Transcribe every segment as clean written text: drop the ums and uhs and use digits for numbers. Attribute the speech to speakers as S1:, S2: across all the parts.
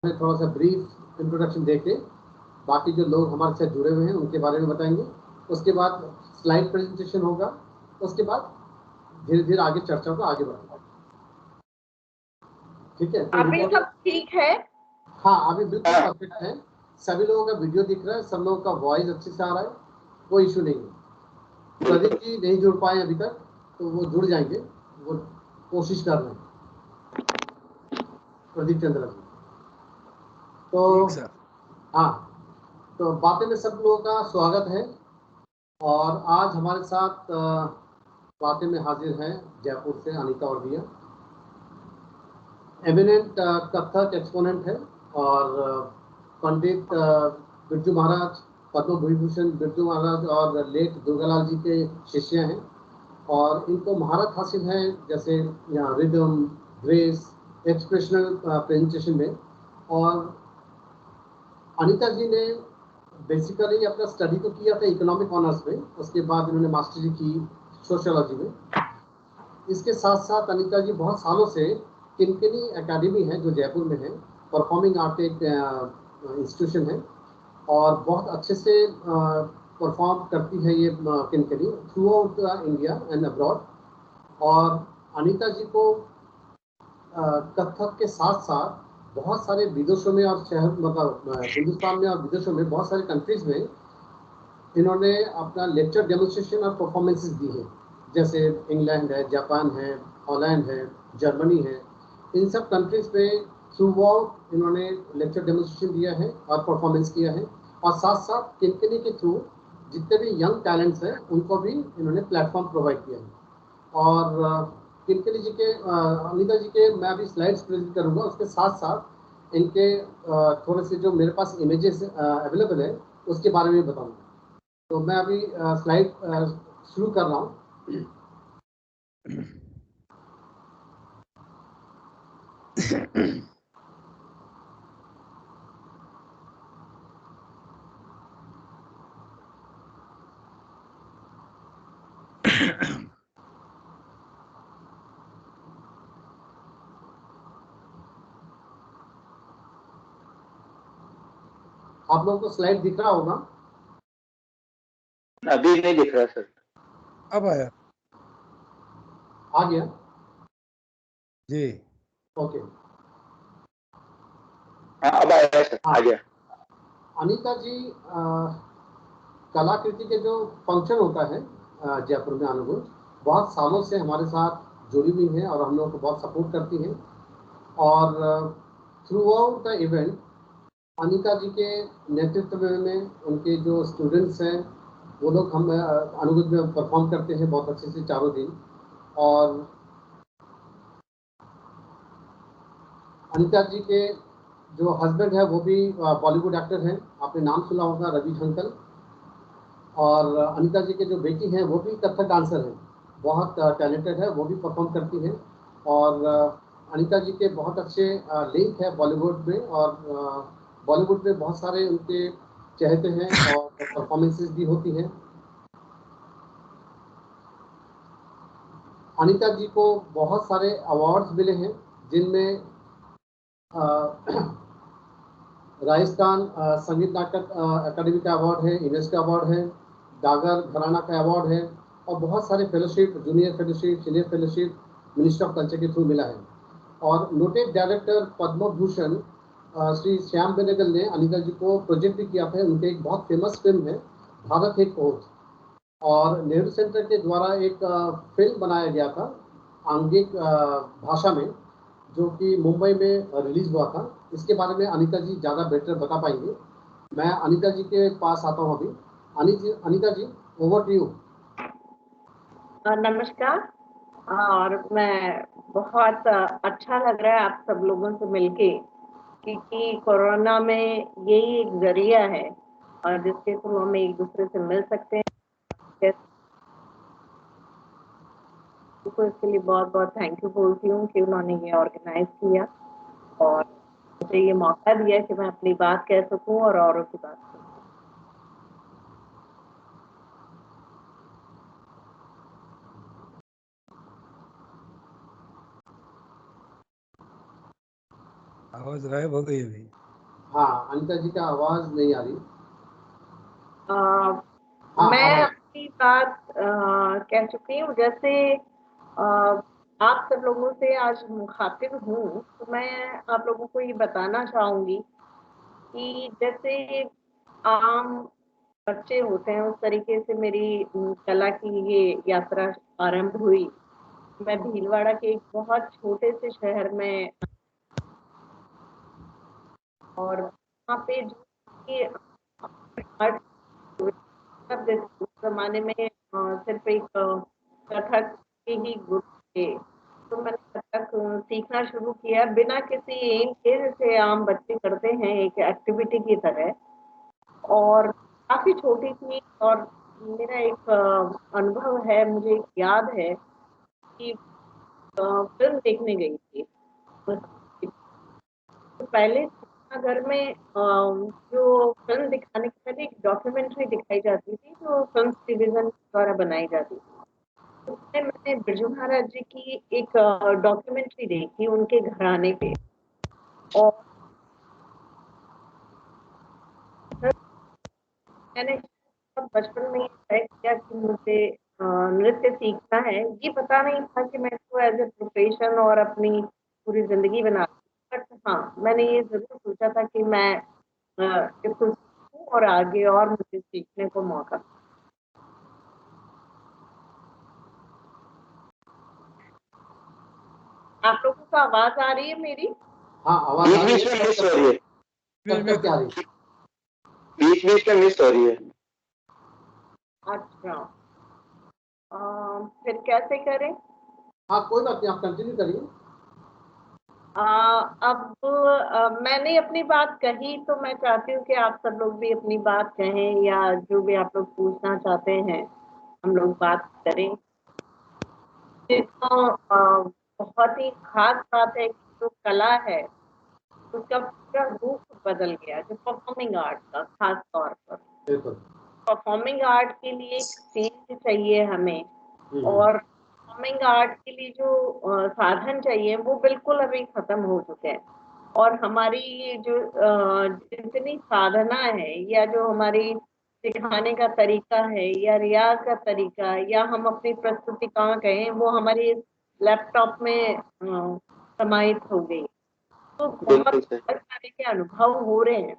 S1: में थोड़ा सा ब्रीफ इंट्रोडक्शन देके बाकी जो लोग हमारे साथ जुड़े हुए हैं उनके बारे में बताएंगे। उसके बाद स्लाइड प्रेजेंटेशन होगा। उसके बाद धीरे धीरे आगे चर्चा को आगे बढ़ाएंगे। ठीक है, तो
S2: अभी सब ठीक है?
S1: हाँ, अभी बिल्कुल परफेक्ट है। सभी लोगों का वीडियो दिख रहा है, सब लोगों का वॉइस अच्छे से आ रहा है, कोई इशू नहीं है। प्रदीप जी नहीं जुड़ पाए अभी तक, तो वो जुड़ जाएंगे, वो कोशिश कर रहे हैं, प्रदीप चंद्र जी। तो हाँ, तो बातें में सब लोगों का स्वागत है। और आज हमारे साथ बातें में हाजिर हैं जयपुर से अनीता वर्दिया, एमिनेंट कथक एक्सपोनेंट है और पंडित बिरजू महाराज, पद्म विभूषण बिरजू महाराज और लेट दुर्गालाल जी के शिष्य हैं। और इनको महारत हासिल है जैसे यहाँ रिदम, ग्रेस, एक्सप्रेशनल प्रेजेंटेशन में। और अनीता जी ने बेसिकली अपना स्टडी तो किया था इकोनॉमिक ऑनर्स में, उसके बाद इन्होंने मास्टरी की सोशियोलॉजी में। इसके साथ साथ अनीता जी बहुत सालों से किनकिनी एकेडमी है जो जयपुर में है, परफॉर्मिंग आर्ट एक इंस्टीट्यूशन है और बहुत अच्छे से परफॉर्म करती है ये किनकिनी throughout India and abroad. और अनीता जी को कथक के साथ साथ बहुत सारे विदेशों में और शहर मतलब हिंदुस्तान में और विदेशों में बहुत सारे कंट्रीज में इन्होंने अपना लेक्चर डेमोन्स्ट्रेशन और परफॉर्मेंसेस दी है, जैसे इंग्लैंड है, जापान है, हॉलैंड है, जर्मनी है। इन सब कंट्रीज पे थ्रू आउट इन्होंने लेक्चर डेमोन्स्ट्रेशन दिया है और परफॉर्मेंस किया है। और साथ साथ किनकिनी के थ्रू जितने भी यंग टैलेंट्स हैं उनको भी इन्होंने प्लेटफॉर्म प्रोवाइड किया है। और किनकिनी जी के अनीता जी के मैं अभी स्लाइड्स प्रेजेंट करूँगा, उसके साथ साथ इनके थोड़े से जो मेरे पास इमेजेस अवेलेबल है उसके बारे में बताऊँगा। तो मैं अभी स्लाइड शुरू कर रहा हूँ। आप लोगों को स्लाइड दिख रहा होगा?
S3: अभी नहीं दिख रहा सर।
S4: अब आया?
S1: आ गया
S4: जी,
S1: ओके।
S3: अब आया सर, आ गया।
S1: अनीता जी कलाकृति के जो फंक्शन होता है जयपुर में अनुगुण बहुत सालों से हमारे साथ जुड़ी हुई हैं और हम लोगों को बहुत सपोर्ट करती हैं। और throughout the event Anita ji के नेतृत्व में उनके जो स्टूडेंट्स हैं वो लोग हम अनुगुण में परफॉर्म करते हैं बहुत अच्छे से चारों दिन। और अनीता जी के जो हस्बैंड है वो भी बॉलीवुड एक्टर हैं, आपने नाम सुना होगा, रवि शंकर। और अनीता जी के जो बेटी हैं वो भी कथक डांसर हैं, बहुत टैलेंटेड है, वो भी परफॉर्म करती हैं। और अनीता जी के बहुत अच्छे लिंक है बॉलीवुड में, और बॉलीवुड में बहुत सारे उनके चहेते हैं और परफॉर्मेंसेस भी होती हैं। अनीता जी को बहुत सारे अवार्ड्स मिले हैं, जिनमें राजस्थान संगीत नाटक अकादमी का अवार्ड है, यूनेस्को अवार्ड है, डागर घराना का अवार्ड है और बहुत सारे fellowship, junior fellowship, senior fellowship minister of culture के थ्रू मिला है। और नोटेड डायरेक्टर पद्म भूषण श्री श्याम बेनेगल ने अनीता जी को प्रोजेक्ट भी किया था। उनके एक बहुत फेमस फिल्म है भारत एक खोज, और नेहरू सेंटर के द्वारा एक फिल्म बनाया गया था आंगिक भाषा में, जो कि मुंबई में रिलीज हुआ था। इसके बारे में अनीता जी ज़्यादा बेटर बता पाएंगे। मैं अनीता जी के पास आता हूँ अभी। अनीता जी, ओवर टू यू।
S2: नमस्कार। और मैं बहुत अच्छा लग रहा है आप सब लोगों से मिलके, क्योंकि कोरोना में यही एक जरिया है और जिसके थ्रू हम एक दूसरे से मिल सकते हैं। तो इसके लिए बहुत बहुत थैंक यू बोलती हूँ कि उन्होंने ये ऑर्गेनाइज किया और मुझे ये मौका दिया कि मैं अपनी बात कह सकूं और औरों की बात करूं।
S4: आवाज गायब हो गई अभी।
S1: हाँ, अनिता जी का आवाज नहीं आ रही।
S2: अ,
S1: हाँ,
S2: मैं
S1: अब
S2: अपनी बात कह चुकी हूँ। जैसे आप सब लोगों से आज मुखातिब हूँ, तो मैं आप लोगों को ये बताना चाहूंगी कि जैसे आम बच्चे होते हैं, उस तरीके से मेरी कला की ये यात्रा आरंभ हुई। मैं भीलवाड़ा के एक बहुत छोटे से शहर में, और वहाँ पे जो कि आर्ट सब उस जमाने में सिर्फ एक कथक के ही गुरु थे। तो मैंने कथक सीखना शुरू किया बिना किसी एम के, जैसे आम बच्चे करते हैं एक एक्टिविटी की तरह। और काफी छोटी थी, और मेरा एक अनुभव है, मुझे एक याद है कि फिल्म देखने गई थी। तो पहले घर में जो फिल्म दिखाने के पहले एक डॉक्यूमेंट्री दिखाई जाती थी, जो फिल्म डिवीजन द्वारा बनाई जाती थी। उसमें मैंने बिरजू महाराज जी की एक डॉक्यूमेंट्री देखी उनके घराने पे। और मैंने सब बचपन में ये तय किया कि मुझे नृत्य सीखना है। ये पता नहीं था कि मैं इसको एज ए प्रोफेशन और अपनी पूरी जिंदगी बना, बट हाँ, मैंने ये जरूर सोचा था कि मैं इसको सीखूं और आगे और मुझे सीखने को मौका। आप लोगों को आवाज आ रही है मेरी?
S1: हाँ, आवाज आ
S3: बीच
S1: रही
S3: बीच
S1: है,
S3: में मिस हो रही है,
S1: कट कट के आ रही है।
S3: बीच बीच में मिस हो रही है।
S2: अच्छा, फिर कैसे करें?
S1: हाँ, कोई बात नहीं, आप कंटिन्यू करिए।
S2: अब मैंने अपनी बात कही, तो मैं चाहती हूँ कि आप सब लोग भी अपनी बात कहें, या जो भी आप लोग पूछना चाहते हैं हम लोग बात करें। ये तो बहुत ही खास बात है कि जो कला है उसका पूरा रूप बदल गया, जो परफॉर्मिंग आर्ट का खास तौर पर।
S1: बिल्कुल।
S2: परफॉर्मिंग आर्ट के लिए एक स्टेज चाहिए हमें,
S1: हम्म।
S2: और परफॉर्मिंग आर्ट के लिए जो साधन चाहिए वो बिल्कुल अभी खत्म हो चुके हैं। और हमारी ये जो जितनी साधना है, या जो हमारी सिखाने का तरीका है, या रियाज का तरीका, या हम अपनी प्रस्तुति कहाँ कहें, वो हमारे लैपटॉप में समाहित हो गई। तो बहुत
S3: बिल्कुल सही।
S2: सारे के अनुभव हो रहे हैं,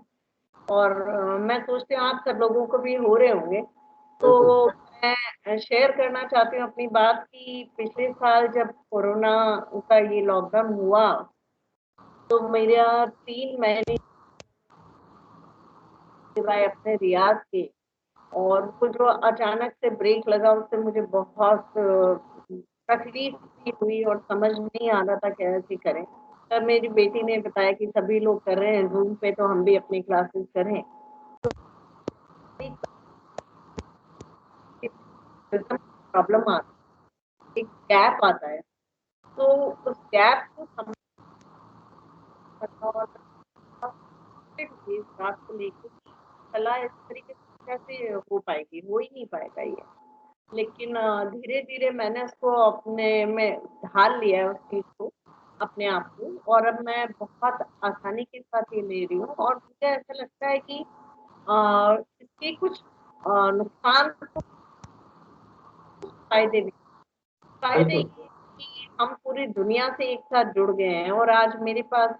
S2: और मैं सोचती हूँ आप सब लोगों को भी हो रहे होंगे।
S1: बिल्कुल।
S2: तो मैं शेयर करना चाहती हूँ अपनी बात की। पिछले साल जब कोरोना का ये लॉकडाउन हुआ, तो मेरा 3 महीने सिवाय अपने रियाज के, और वो जो अचानक से ब्रेक लगा, उससे मुझे बहुत तकलीफ भी हुई, और समझ नहीं आ रहा था कैसे करें। तब मेरी बेटी ने बताया कि सभी लोग कर रहे हैं जूम पे, तो हम भी अपनी क्लासेस करें। प्रॉब्लम आता है, एक गैप आता है, तो उस गैप को समझना, और इस बात को लेके कि कला इस तरीके से कैसे हो पाएगी, हो ही नहीं पाएगा ये। लेकिन धीरे धीरे मैंने उसको अपने में ढाल लिया है, उस चीज को, अपने आप को, और अब मैं बहुत आसानी के साथ ये ले रही हूँ। और मुझे ऐसा लगता है कि इसके कुछ नुकसान तो फायदे भी। फायदे
S1: बिल्कुल।
S2: ये कि हम पूरी दुनिया से एक साथ जुड़ गए हैं, और आज मेरे पास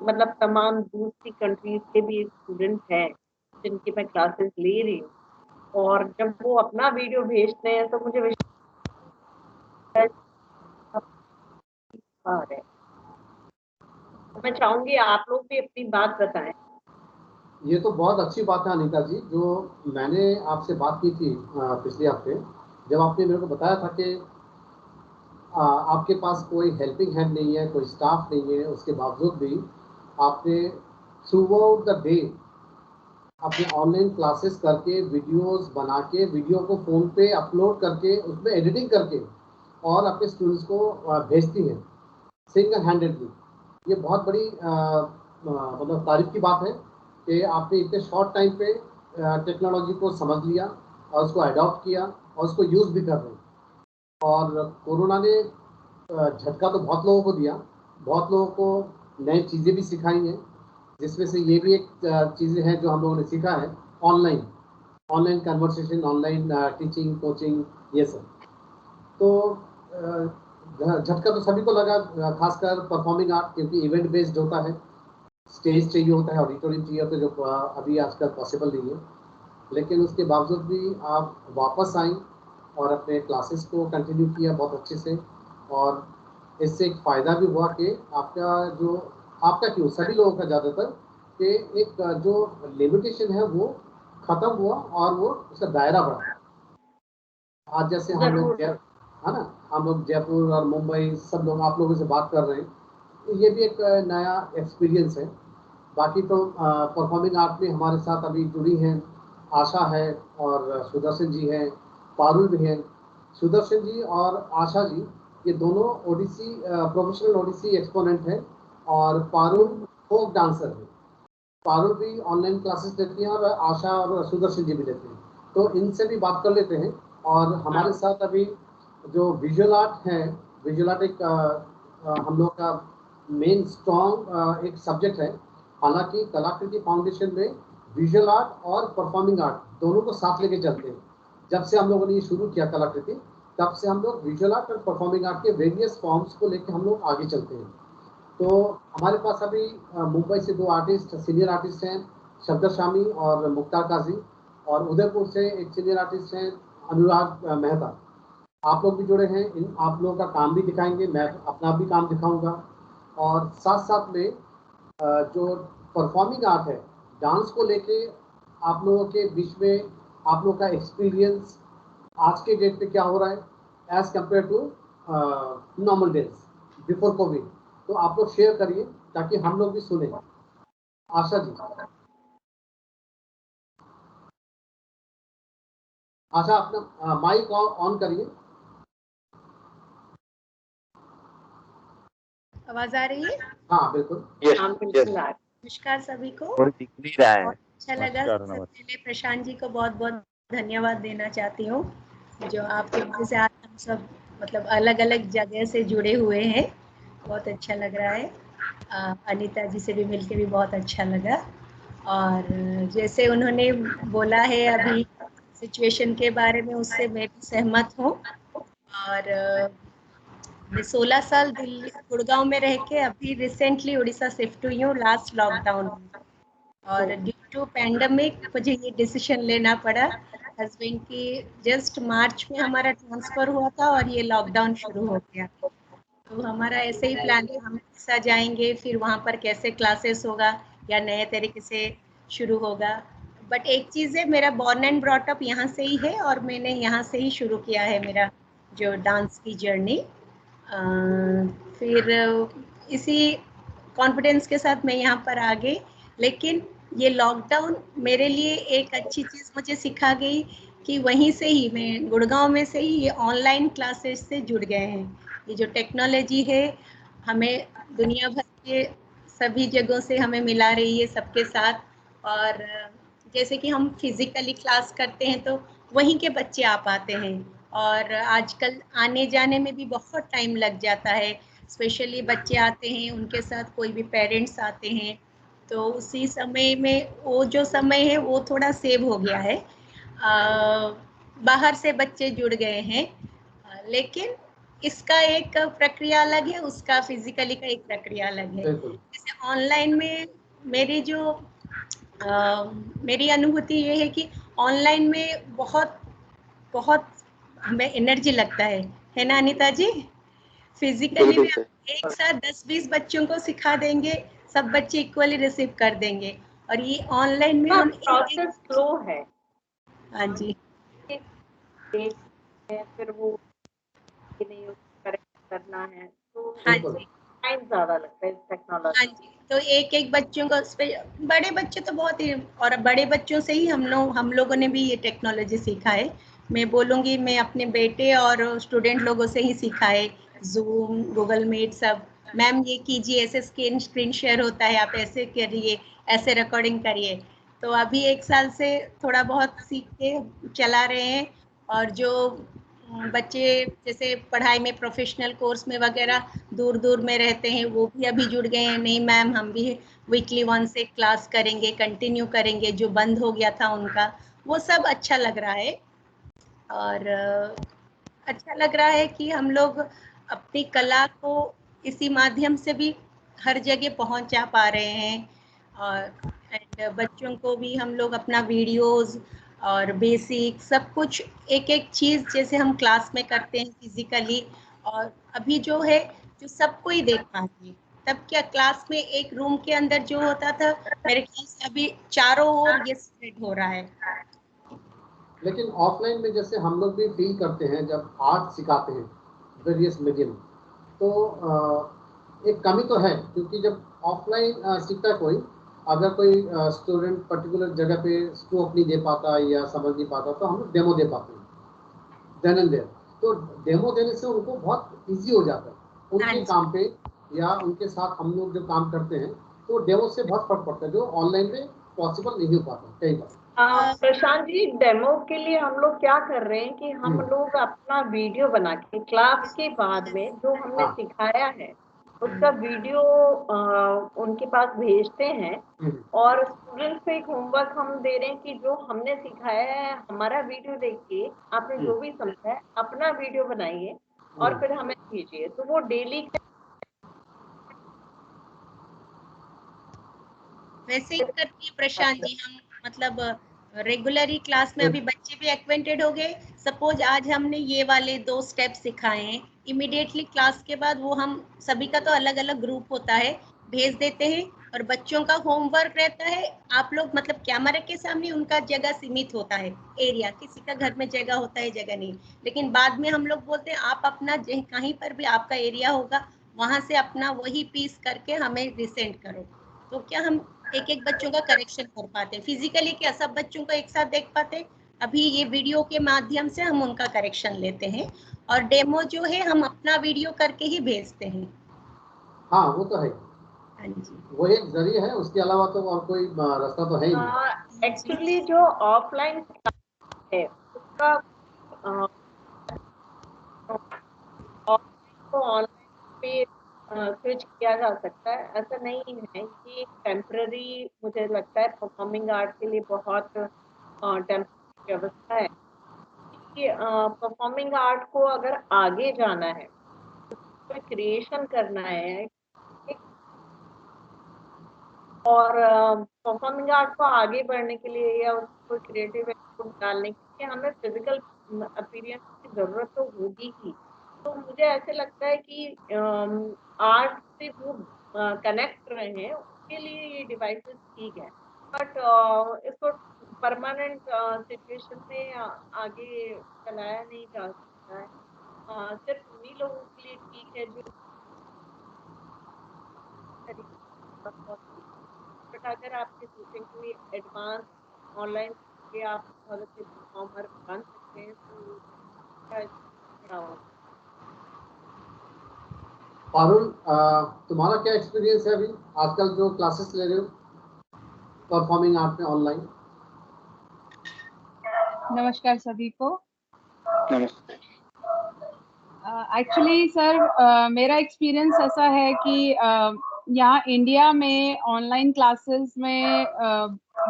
S2: मतलब तमाम दूसरी कंट्रीज के भी स्टूडेंट हैं जिनकी मैं क्लासेस ले रही हूँ। और जब वो अपना वीडियो भेजते हैं तो मुझे विश्वास आ रहा है। तो मैं चाहूंगी आप लोग भी अपनी बात बताएं।
S1: ये तो बहुत अच्छी बात है अनीता जी, जो मैंने आपसे बात की थी पिछले हफ्ते, जब आपने मेरे को बताया था कि आपके पास कोई हेल्पिंग हैंड नहीं है, कोई स्टाफ नहीं है, उसके बावजूद भी आपने थ्रू आउट द डे अपने ऑनलाइन क्लासेस करके, वीडियोस बना के, वीडियो को फ़ोन पे अपलोड करके, उसमें एडिटिंग करके और अपने स्टूडेंट्स को भेजती हैं सिंगल हैंडेडली। ये बहुत बड़ी मतलब तारीफ की बात है कि आपने इतने शॉर्ट टाइम पे टेक्नोलॉजी को समझ लिया और उसको अडॉप्ट किया और उसको यूज़ भी कर रहे हैं। और कोरोना ने झटका तो बहुत लोगों को दिया, बहुत लोगों को नई चीज़ें भी सिखाई हैं, जिसमें से ये भी एक चीज़ें हैं जो हम लोगों ने सीखा है, online conversation, online teaching, coaching, ये सब। तो झटका तो सभी को लगा, खासकर परफॉर्मिंग आर्ट, क्योंकि इवेंट बेस्ड होता है, स्टेज चाहिए होता है, ऑडिटोरियम चाहिए होता है, जो अभी आजकल पॉसिबल नहीं है। लेकिन उसके बावजूद भी आप वापस आई और अपने क्लासेस को कंटिन्यू किया बहुत अच्छे से, और इससे एक फ़ायदा भी हुआ कि आपका क्यों, सभी लोगों का ज़्यादातर, कि एक जो लिमिटेशन है वो ख़त्म हुआ और वो उसका दायरा बढ़ा। आज जैसे हम लोग है ना, हम लोग जयपुर और मुंबई सब लोग आप लोगों से बात कर रहे हैं, तो ये भी एक नया एक्सपीरियंस है। बाकी तो परफॉर्मिंग आर्ट में हमारे साथ अभी जुड़ी हैं आशा है और सुदर्शन जी हैं, पारुल भी हैं। सुदर्शन जी और आशा जी ये दोनों ओडिसी प्रोफेशनल ओडिसी एक्सपोनेंट हैं, और पारुल फोक डांसर है। पारुल भी ऑनलाइन क्लासेस लेती हैं और आशा और सुदर्शन जी भी लेते हैं, तो इनसे भी बात कर लेते हैं। और हमारे साथ अभी जो विजुअल आर्ट है, विजुअल आर्ट एक हम लोग का मेन स्ट्रॉन्ग एक सब्जेक्ट है। हालांकि कलाकृति फाउंडेशन में विजुअल आर्ट और परफॉर्मिंग आर्ट दोनों को साथ लेके चलते हैं। जब से हम लोगों ने ये शुरू किया कलाकृति, तब से हम लोग विजुअल आर्ट और परफॉर्मिंग आर्ट के वेरियस फॉर्म्स को लेकर हम लोग आगे चलते हैं। तो हमारे पास अभी मुंबई से 2 आर्टिस्ट, सीनियर आर्टिस्ट हैं, शब्दर शामी और मुख्तार काजी, और उदयपुर से एक सीनियर आर्टिस्ट हैं, अनुराग मेहता। आप लोग भी जुड़े हैं, इन आप लोगों का काम भी दिखाएंगे, मैं अपना भी काम दिखाऊंगा। और साथ साथ में जो परफॉर्मिंग आर्ट है, डांस को लेके आप लोगों के बीच में आप लोगों का एक्सपीरियंस आज के डेट पे क्या हो रहा है as compare to normal days before Covid, तो आप लोग शेयर करिए ताकि हम लोग भी सुने। आशा जी, आशा अपना माइक ऑन करिए।
S5: आवाज आ रही है?
S1: हाँ बिल्कुल।
S3: यस
S2: हाँ,
S3: यस
S2: बिल्कुल आ रही।
S5: नमस्कार सभी को।
S3: और दिख नहीं रहा है।
S5: बहुत अच्छा लगा। सबसे पहले प्रशांत जी को बहुत बहुत धन्यवाद देना चाहती हूँ, जो आपके वजह से आज हम सब मतलब अलग अलग जगह से जुड़े हुए हैं। बहुत अच्छा लग रहा है। अनीता जी से भी मिलके भी बहुत अच्छा लगा। और जैसे उन्होंने बोला है अभी सिचुएशन के बारे में, उससे मैं भी सहमत हूँ। और मैं 16 साल दिल्ली गुड़गांव में रह के अभी रिसेंटली उड़ीसा शिफ्ट हुई हूँ लास्ट लॉकडाउन में, और ड्यू टू पैंडेमिक मुझे ये डिसीजन लेना पड़ा। हस्बैंड की जस्ट मार्च में हमारा ट्रांसफर हुआ था और ये लॉकडाउन शुरू हो गया, तो हमारा ऐसे ही प्लान था हम उड़ीसा जाएंगे, फिर वहाँ पर कैसे क्लासेस होगा या नए तरीके से शुरू होगा। बट एक चीज़ है, मेरा बॉर्न एंड ब्रॉट अप यहाँ से ही है और मैंने यहाँ से ही शुरू किया है मेरा जो डांस की जर्नी। फिर इसी कॉन्फिडेंस के साथ मैं यहाँ पर आ गई। लेकिन ये लॉकडाउन मेरे लिए एक अच्छी चीज़ मुझे सिखा गई कि वहीं से ही मैं गुड़गांव में से ही ये ऑनलाइन क्लासेस से जुड़ गए हैं। ये जो टेक्नोलॉजी है हमें दुनिया भर के सभी जगहों से हमें मिला रही है सबके साथ। और जैसे कि हम फिजिकली क्लास करते हैं तो वहीं के बच्चे आ पाते हैं, और आजकल आने जाने में भी बहुत टाइम लग जाता है। स्पेशली बच्चे आते हैं, उनके साथ कोई भी पेरेंट्स आते हैं, तो उसी समय में वो जो समय है वो थोड़ा सेव हो गया है। बाहर से बच्चे जुड़ गए हैं, लेकिन इसका एक प्रक्रिया अलग है, उसका फिजिकली का एक प्रक्रिया अलग है। जैसे ऑनलाइन में मेरी जो मेरी अनुभूति ये है कि ऑनलाइन में बहुत बहुत हमें एनर्जी लगता है ना अनीता जी? फिजिकली में एक साथ 10-20 बच्चों को सिखा देंगे, सब बच्चे इक्वली रिसीव कर देंगे, और ये ऑनलाइन में हम
S2: प्रोसेस स्लो है।
S5: हाँ जी,
S2: फिर वो नहीं करेक्ट करना है तो
S5: हाँ जी,
S2: टाइम ज्यादा लगता है टेक्नोलॉजी।
S5: हाँ जी। तो एक एक बच्चों को, बड़े बच्चे तो बहुत ही, और बड़े बच्चों से ही हम लोगों ने भी ये टेक्नोलॉजी सीखा है। मैं बोलूँगी मैं अपने बेटे और स्टूडेंट लोगों से ही सीखा है, जूम, गूगल मीट सब। मैम ये कीजिए, ऐसे स्क्रीन शेयर होता है, आप ऐसे करिए, ऐसे रिकॉर्डिंग करिए। तो अभी 1 साल से थोड़ा बहुत सीख के चला रहे हैं। और जो बच्चे जैसे पढ़ाई में प्रोफेशनल कोर्स में वगैरह दूर दूर में रहते हैं, वो भी अभी जुड़ गए हैं। नहीं मैम, हम भी वीकली 1 से क्लास करेंगे, कंटिन्यू करेंगे, जो बंद हो गया था उनका, वो सब अच्छा लग रहा है। और अच्छा लग रहा है कि हम लोग अपनी कला को इसी माध्यम से भी हर जगह पहुंचा पा रहे हैं। और बच्चों को भी हम लोग अपना वीडियोस और बेसिक सब कुछ एक एक चीज़ जैसे हम क्लास में करते हैं फिजिकली, और अभी जो है जो सबको ही देख पाते हैं। तब क्या क्लास में एक रूम के अंदर जो होता था, मेरे ख्याल से अभी चारों ओर ये स्प्रेड हो रहा है।
S1: लेकिन ऑफलाइन में जैसे हम लोग भी फील करते हैं जब आर्ट सिखाते हैं वेरियस मीडियम, तो एक कमी तो है, क्योंकि जब ऑफलाइन सीखता है कोई, अगर कोई स्टूडेंट पर्टिकुलर जगह पे स्कोप नहीं दे पाता या समझ नहीं पाता, तो हम लोग डेमो दे पाते हैं देन एंड देयर। तो डेमो देने से उनको बहुत इजी हो जाता है उनके काम पे, या उनके साथ हम लोग जो काम करते हैं, तो डेमो से बहुत फर्क पड़ता है, जो ऑनलाइन में पॉसिबल नहीं हो पाता कई बार।
S2: प्रशांत जी, डेमो के लिए हम लोग क्या कर रहे हैं कि हम लोग अपना वीडियो बना के क्लास के बाद में जो हमने सिखाया है उसका वीडियो उनके पास भेजते हैं, और स्टूडेंट्स को एक होमवर्क हम दे रहे हैं कि जो हमने सिखाया है हमारा वीडियो देख के आपने जो भी समझा है अपना वीडियो बनाइए और फिर हमें भेजिए। तो वो डेली
S5: वैसे ही करती है प्रशांत जी। हम मतलब रेगुलरली क्लास में अभी बच्चे भी एक्वेंटेड हो गए। सपोज आज हमने ये वाले 2 स्टेप सिखाए हैं, इमीडिएटली क्लास के बाद वो हम सभी का तो अलग अलग ग्रुप होता है, भेज देते हैं, और बच्चों का होमवर्क रहता है। आप लोग मतलब कैमरे के सामने, उनका जगह सीमित होता है, एरिया, किसी का घर में जगह होता है, जगह नहीं, लेकिन बाद में हम लोग बोलते हैं आप अपना कहीं पर भी आपका एरिया होगा वहां से अपना वही पीस करके हमें रिसेंड करो। तो क्या हम एक एक बच्चों का करेक्शन कर पाते हैं। फिजिकली क्या सब बच्चों को एक साथ देख पाते, अभी ये वीडियो के माध्यम से हम उनका करेक्शन लेते हैं, और डेमो जो है हम अपना वीडियो करके ही भेजते हैं।
S1: हाँ, वो तो है,
S5: हाँ जी,
S1: वो एक जरिए है, उसके अलावा तो और कोई रास्ता तो है ही नहीं।
S2: एक्चुअली जो ऑफलाइन है उसका ऑनलाइन पे स्विच किया जा सकता है। ऐसा नहीं है कि टेम्पररी, मुझे लगता है परफॉर्मिंग आर्ट के लिए बहुत टेम्पररी व्यवस्था है कि परफॉर्मिंग आर्ट को अगर आगे जाना है, कोई क्रिएशन करना है, और परफॉर्मिंग आर्ट को आगे बढ़ने के लिए या उसको क्रिएटिव इनपुट डालने के लिए हमें फिजिकल अपीयरेंस की जरूरत तो होगी ही। तो मुझे ऐसे लगता है कि आर्ट से वो कनेक्ट रहे हैं उसके लिए ये डिवाइसेस ठीक है, बट इसको परमानेंट सिचुएशन में आगे चलाया नहीं जा सकता है। सिर्फ उन्हीं लोगों के लिए ठीक है जो बट अगर आपके सोचें कोई एडवांस ऑनलाइन के आप बहुत अच्छे परफॉर्मर बन सकते हैं तो क्या होगा?
S1: पारुल, तुम्हारा क्या एक्सपीरियंस है अभी आजकल जो क्लासेस ले रहे हो परफॉर्मिंग आर्ट में ऑनलाइन?
S6: नमस्कार सभी को।
S3: नमस्ते।
S6: एक्चुअली सर मेरा एक्सपीरियंस ऐसा है कि यहाँ इंडिया में ऑनलाइन क्लासेस में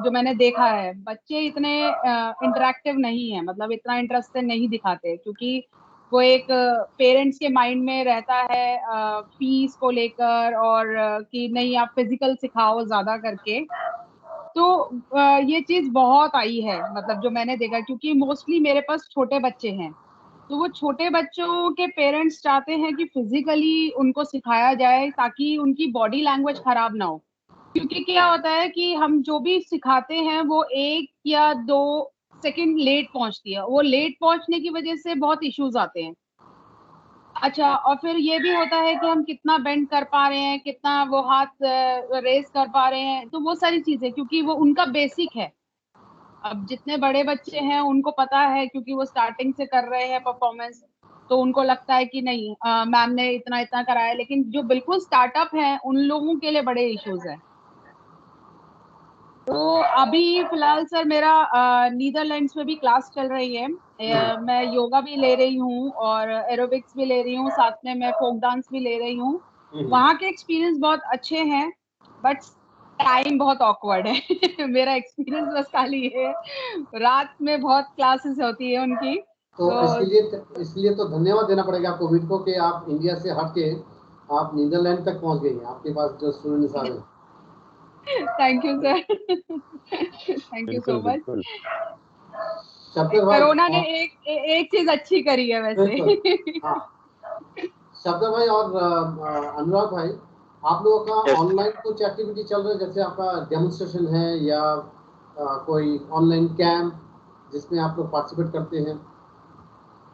S6: जो मैंने देखा है बच्चे इतने इंटरेक्टिव नहीं है, मतलब इतना इंटरेस्ट नहीं दिखाते, क्योंकि वो एक पेरेंट्स के माइंड में रहता है फीस को लेकर, और कि नहीं आप फिजिकल सिखाओ ज्यादा करके। तो ये चीज बहुत आई है, मतलब जो मैंने देखा, क्योंकि मोस्टली मेरे पास छोटे बच्चे हैं, तो वो छोटे बच्चों के पेरेंट्स चाहते हैं कि फिजिकली उनको सिखाया जाए ताकि उनकी बॉडी लैंग्वेज खराब ना हो। क्योंकि क्या होता है कि हम जो भी सिखाते हैं वो 1 या 2 सेकंड लेट पहुंचती है, वो लेट पहुंचने की वजह से बहुत इश्यूज आते हैं। अच्छा, और फिर ये भी होता है कि हम कितना बेंड कर पा रहे हैं, कितना वो हाथ रेस कर पा रहे हैं, तो वो सारी चीजें, क्योंकि वो उनका बेसिक है। अब जितने बड़े बच्चे हैं उनको पता है, क्योंकि वो स्टार्टिंग से कर रहे हैं परफॉर्मेंस, तो उनको लगता है कि नहीं मैम ने इतना इतना कराया, लेकिन जो बिल्कुल स्टार्टअप है उन लोगों के लिए बड़े इश्यूज हैं। तो अभी फिलहाल सर मेरा नीदरलैंड्स में भी क्लास चल रही है। मैं योगा भी ले रही हूँ और एरोबिक्स भी ले रही हूँ, साथ में मैं फोक डांस भी ले रही हूँ। वहाँ के एक्सपीरियंस बहुत अच्छे हैं, बट टाइम बहुत ऑकवर्ड है। मेरा एक्सपीरियंस बस खाली है, रात में बहुत क्लासेस होती है उनकी।
S1: तो इसलिए तो धन्यवाद देना पड़ेगा कोविड को कि आप इंडिया से हट के आप नीदरलैंड तक पहुंच गई हैं। आपके पास जो स्टूडेंट्स आ रहे हैं।
S6: Thank you sir, thank you so much.
S1: शब्दर भाई,
S6: कोरोना ने एक चीज अच्छी करी है वैसे।
S1: हाँ। शब्दर भाई और अनुराग भाई, आप लोगों का ऑनलाइन कुछ एक्टिविटी चल रहा है, जैसे आपका डेमोन्स्ट्रेशन है या कोई ऑनलाइन कैंप जिसमें आप लोग पार्टिसिपेट करते हैं?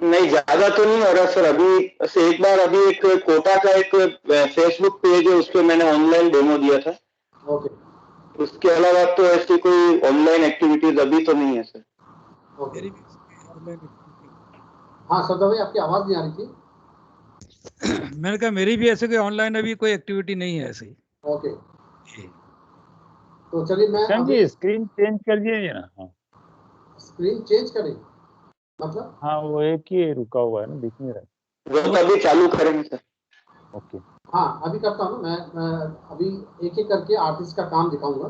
S3: नहीं, ज्यादा तो नहीं हो रहा सर। अभी से एक बार अभी एक कोटा का एक फेसबुक पेज है, उस पर मैंने ऑनलाइन डेमो दिया था।
S1: ओके।
S3: उसके अलावा तो ऐसी कोई ऑनलाइन एक्टिविटीज अभी तो नहीं है सर।
S1: ओके। हाँ शब्दर भाई, आपकी आवाज नहीं आ रही थी।
S4: मैंने कहा मेरी भी ऐसे कोई ऑनलाइन अभी कोई एक्टिविटी नहीं है ऐसी।
S1: ओके, तो चलिए मैं
S7: प्रशांत जी स्क्रीन चेंज कर दीजिए ना। हाँ,
S1: स्क्रीन चेंज करें मतलब?
S7: हाँ वो एक ही रुका हुआ है ना, दिख नहीं रहा।
S3: वो अभी चालू करेंगे सर।
S7: ओके।
S1: हाँ अभी करता हूँ मैं अभी एक एक करके आर्टिस्ट का काम दिखाऊंगा।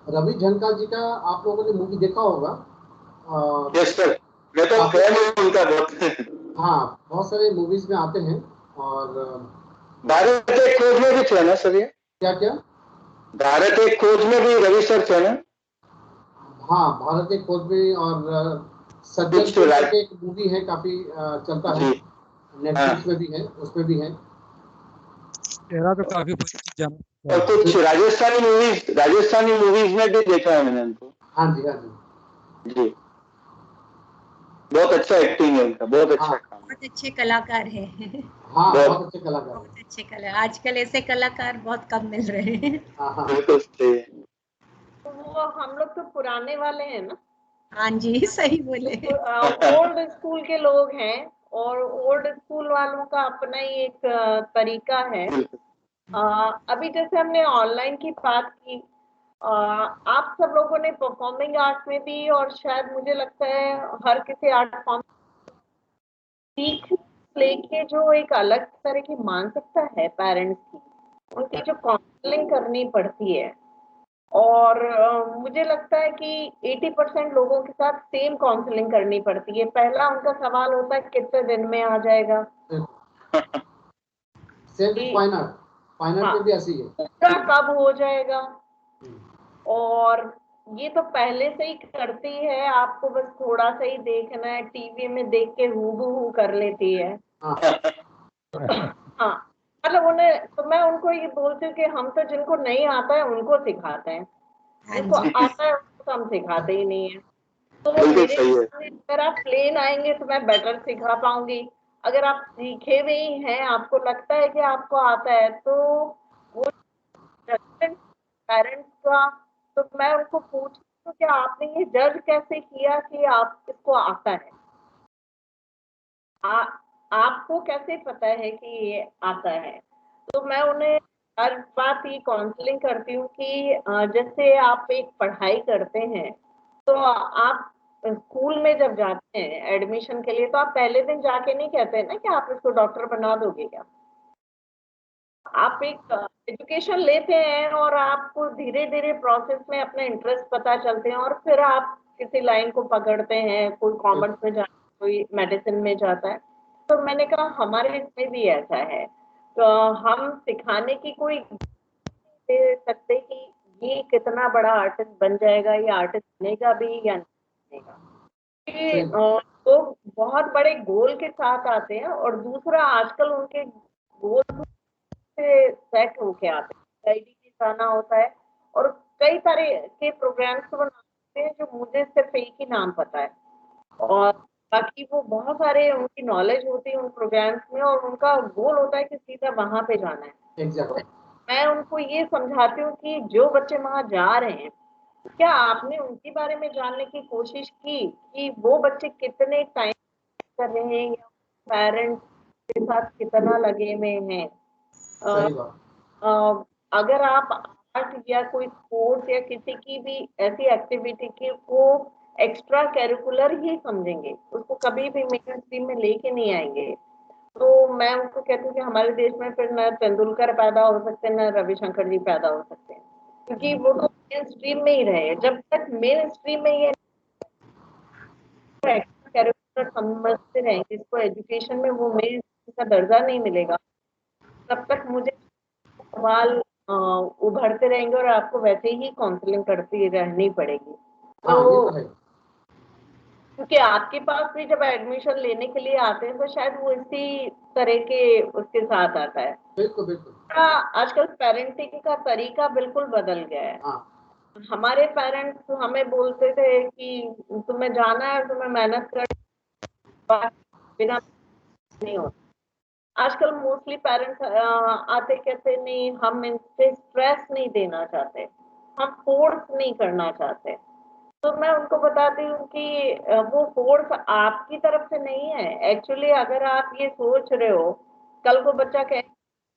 S1: रवि झनकार जी का आप लोगों ने मूवी देखा होगा।
S3: यस सर, मैं तो फैन हूँ उनका बहुत।
S1: हाँ, बहुत सारे मूवीज में आते हैं। और
S3: भारत एक खोज में भी थे ना सर ये?
S1: क्या क्या?
S3: भारत एक खोज में भी रवि सर थे ना?
S1: हाँ, भारत एक खोज में, और सज्जन
S3: कुछ तो
S1: करके एक मूवी है, काफी चलता है, नेटफ्लिक्स में भी है, उसमें भी है।
S4: चेहरा तो काफी
S3: और कुछ राजस्थानी मूवीज में भी देखा है मैंने उनको।
S1: हाँ जी, हाँ जी।
S3: जी, बहुत अच्छा एक्टिंग है उनका, बहुत अच्छा
S1: हाँ,
S3: काम है।
S5: बहुत अच्छे कलाकार हैं।
S1: हाँ, बहुत अच्छे कलाकार
S5: बहुत
S1: हैं।
S5: अच्छे कलाकार, आजकल ऐसे कलाकार बहुत कम मिल रहे हैं।
S1: हाँ हाँ,
S3: बिल्कुल सही है।
S2: तो वो हम लोग तो पुराने वाले हैं ना,
S5: हाँ जी, सही बोले।
S2: ओल्ड स्कूल के लोग हैं, और ओल्ड स्कूल वालों का अपना ही एक तरीका है। अभी जैसे हमने ऑनलाइन की बात की, आप सब लोगों ने परफॉर्मिंग आर्ट में भी, और शायद मुझे लगता है हर किसी आर्ट फॉर्म सीख लेके जो एक अलग तरह की मानसिकता है पेरेंट्स की, उनकी जो काउंसलिंग करनी पड़ती है, और मुझे लगता है कि 80% लोगों के साथ सेम काउंसलिंग करनी पड़ती है। पहला उनका सवाल होता है कितने दिन में आ जाएगा,
S1: सेम विद फाइन आर्ट में भी ऐसी है।
S2: पूरा कब हो जाएगा। और ये तो पहले से ही करती है, आपको बस थोड़ा सा ही देखना है, टीवी में देख के हूबहू कर लेती है। हाँ, मतलब उन्हें तो मैं उनको ये बोलती हूँ कि हम तो जिनको नहीं आता है उनको सिखाते हैं, जिनको आता है उनको हम सिखाते ही नहीं है। तो मेरे अगर आप प्लेन आएंगे तो मैं बेटर सिखा पाऊंगी। अगर आप सीखे हुए ही हैं, आपको लगता है कि आपको आता है, तो वो पेरेंट्स का, तो मैं उनको पूछती हूँ कि आपने ये जज कैसे किया कि आप इसको आता है, आपको कैसे पता है कि ये आता है। तो मैं उन्हें हर बात ये काउंसलिंग करती हूँ कि जैसे आप एक पढ़ाई करते हैं, तो आप स्कूल में जब जाते हैं एडमिशन के लिए, तो आप पहले दिन जाके नहीं कहते हैं ना कि आप इसको डॉक्टर बना दोगे क्या। आप एक एजुकेशन लेते हैं और आपको धीरे धीरे प्रोसेस में अपने इंटरेस्ट पता चलते हैं, और फिर आप किसी लाइन को पकड़ते हैं, कोई कॉमर्स में जाता है, कोई मेडिसिन में जाता है। तो मैंने कहा हमारे इसमें भी ऐसा है, तो हम सिखाने की कोई दे सकते कि ये कितना बड़ा आर्टिस्ट बन जाएगा, ये आर्टिस्ट बनेगा भी या नहीं बनेगा। तो बहुत बड़े गोल के साथ आते हैं, और दूसरा आजकल उनके गोल से सेट होके आते हैं, आईडी में जाना होता है, और कई सारे के प्रोग्राम्स तो बनाते हैं जो मुझे सिर्फ एक ही नाम पता है, और बाकी वो बहुत सारे उनकी नॉलेज होती है उन प्रोग्राम्स में, और उनका गोल होता है कि सीधा वहां पे जाना है।
S1: Exactly.
S2: मैं उनको ये समझाती हूँ कि जो बच्चे वहां जा रहे हैं क्या आपने उनके बारे में जानने की कोशिश की कि वो बच्चे कितने टाइम कर रहे हैं या पेरेंट्स के साथ कितना लगे हुए हैं?
S1: सही बात।
S2: अगर आप आर्ट या कोई स्पोर्ट्स या किसी की भी ऐसी एक्टिविटी की को एक्स्ट्रा करिकुलर ही समझेंगे, उसको कभी भी मेन स्ट्रीम में लेके नहीं आएंगे, तो मैं उनको कहती हूँ कि हमारे देश में फिर न तेंदुलकर पैदा हो सकते हैं, न रविशंकर जी पैदा हो सकते हैं, क्योंकि वो तो मेन स्ट्रीम में ही रहे। जब तक मेन स्ट्रीम में ये कैरेक्टर समझते रहेंगे, इसको एजुकेशन में वो मेन का दर्जा नहीं मिलेगा, तब तक मुझे सवाल उभरते रहेंगे और आपको वैसे ही काउंसलिंग करती रहनी पड़ेगी।
S1: हाँ, ये
S2: तो
S1: तो है।
S2: क्योंकि आपके पास भी जब एडमिशन लेने के लिए आते हैं तो शायद वो इसी तरह के उसके साथ आता है।
S1: बिल्कुल बिल्कुल।
S2: आजकल पेरेंटिंग का तरीका बिल्कुल बदल गया है।
S1: हाँ,
S2: हमारे पेरेंट्स हमें बोलते थे कि तुम्हें जाना है, तुम्हें मेहनत कर, बिना नहीं होता। आजकल मोस्टली पेरेंट्स आते कहते नहीं, हम इनसे स्ट्रेस नहीं देना चाहते, हम फोर्स नहीं करना चाहते। तो मैं उनको बताती हूँ कि वो फोर्स आपकी तरफ से नहीं है। एक्चुअली अगर आप ये सोच रहे हो कल को बच्चा कहे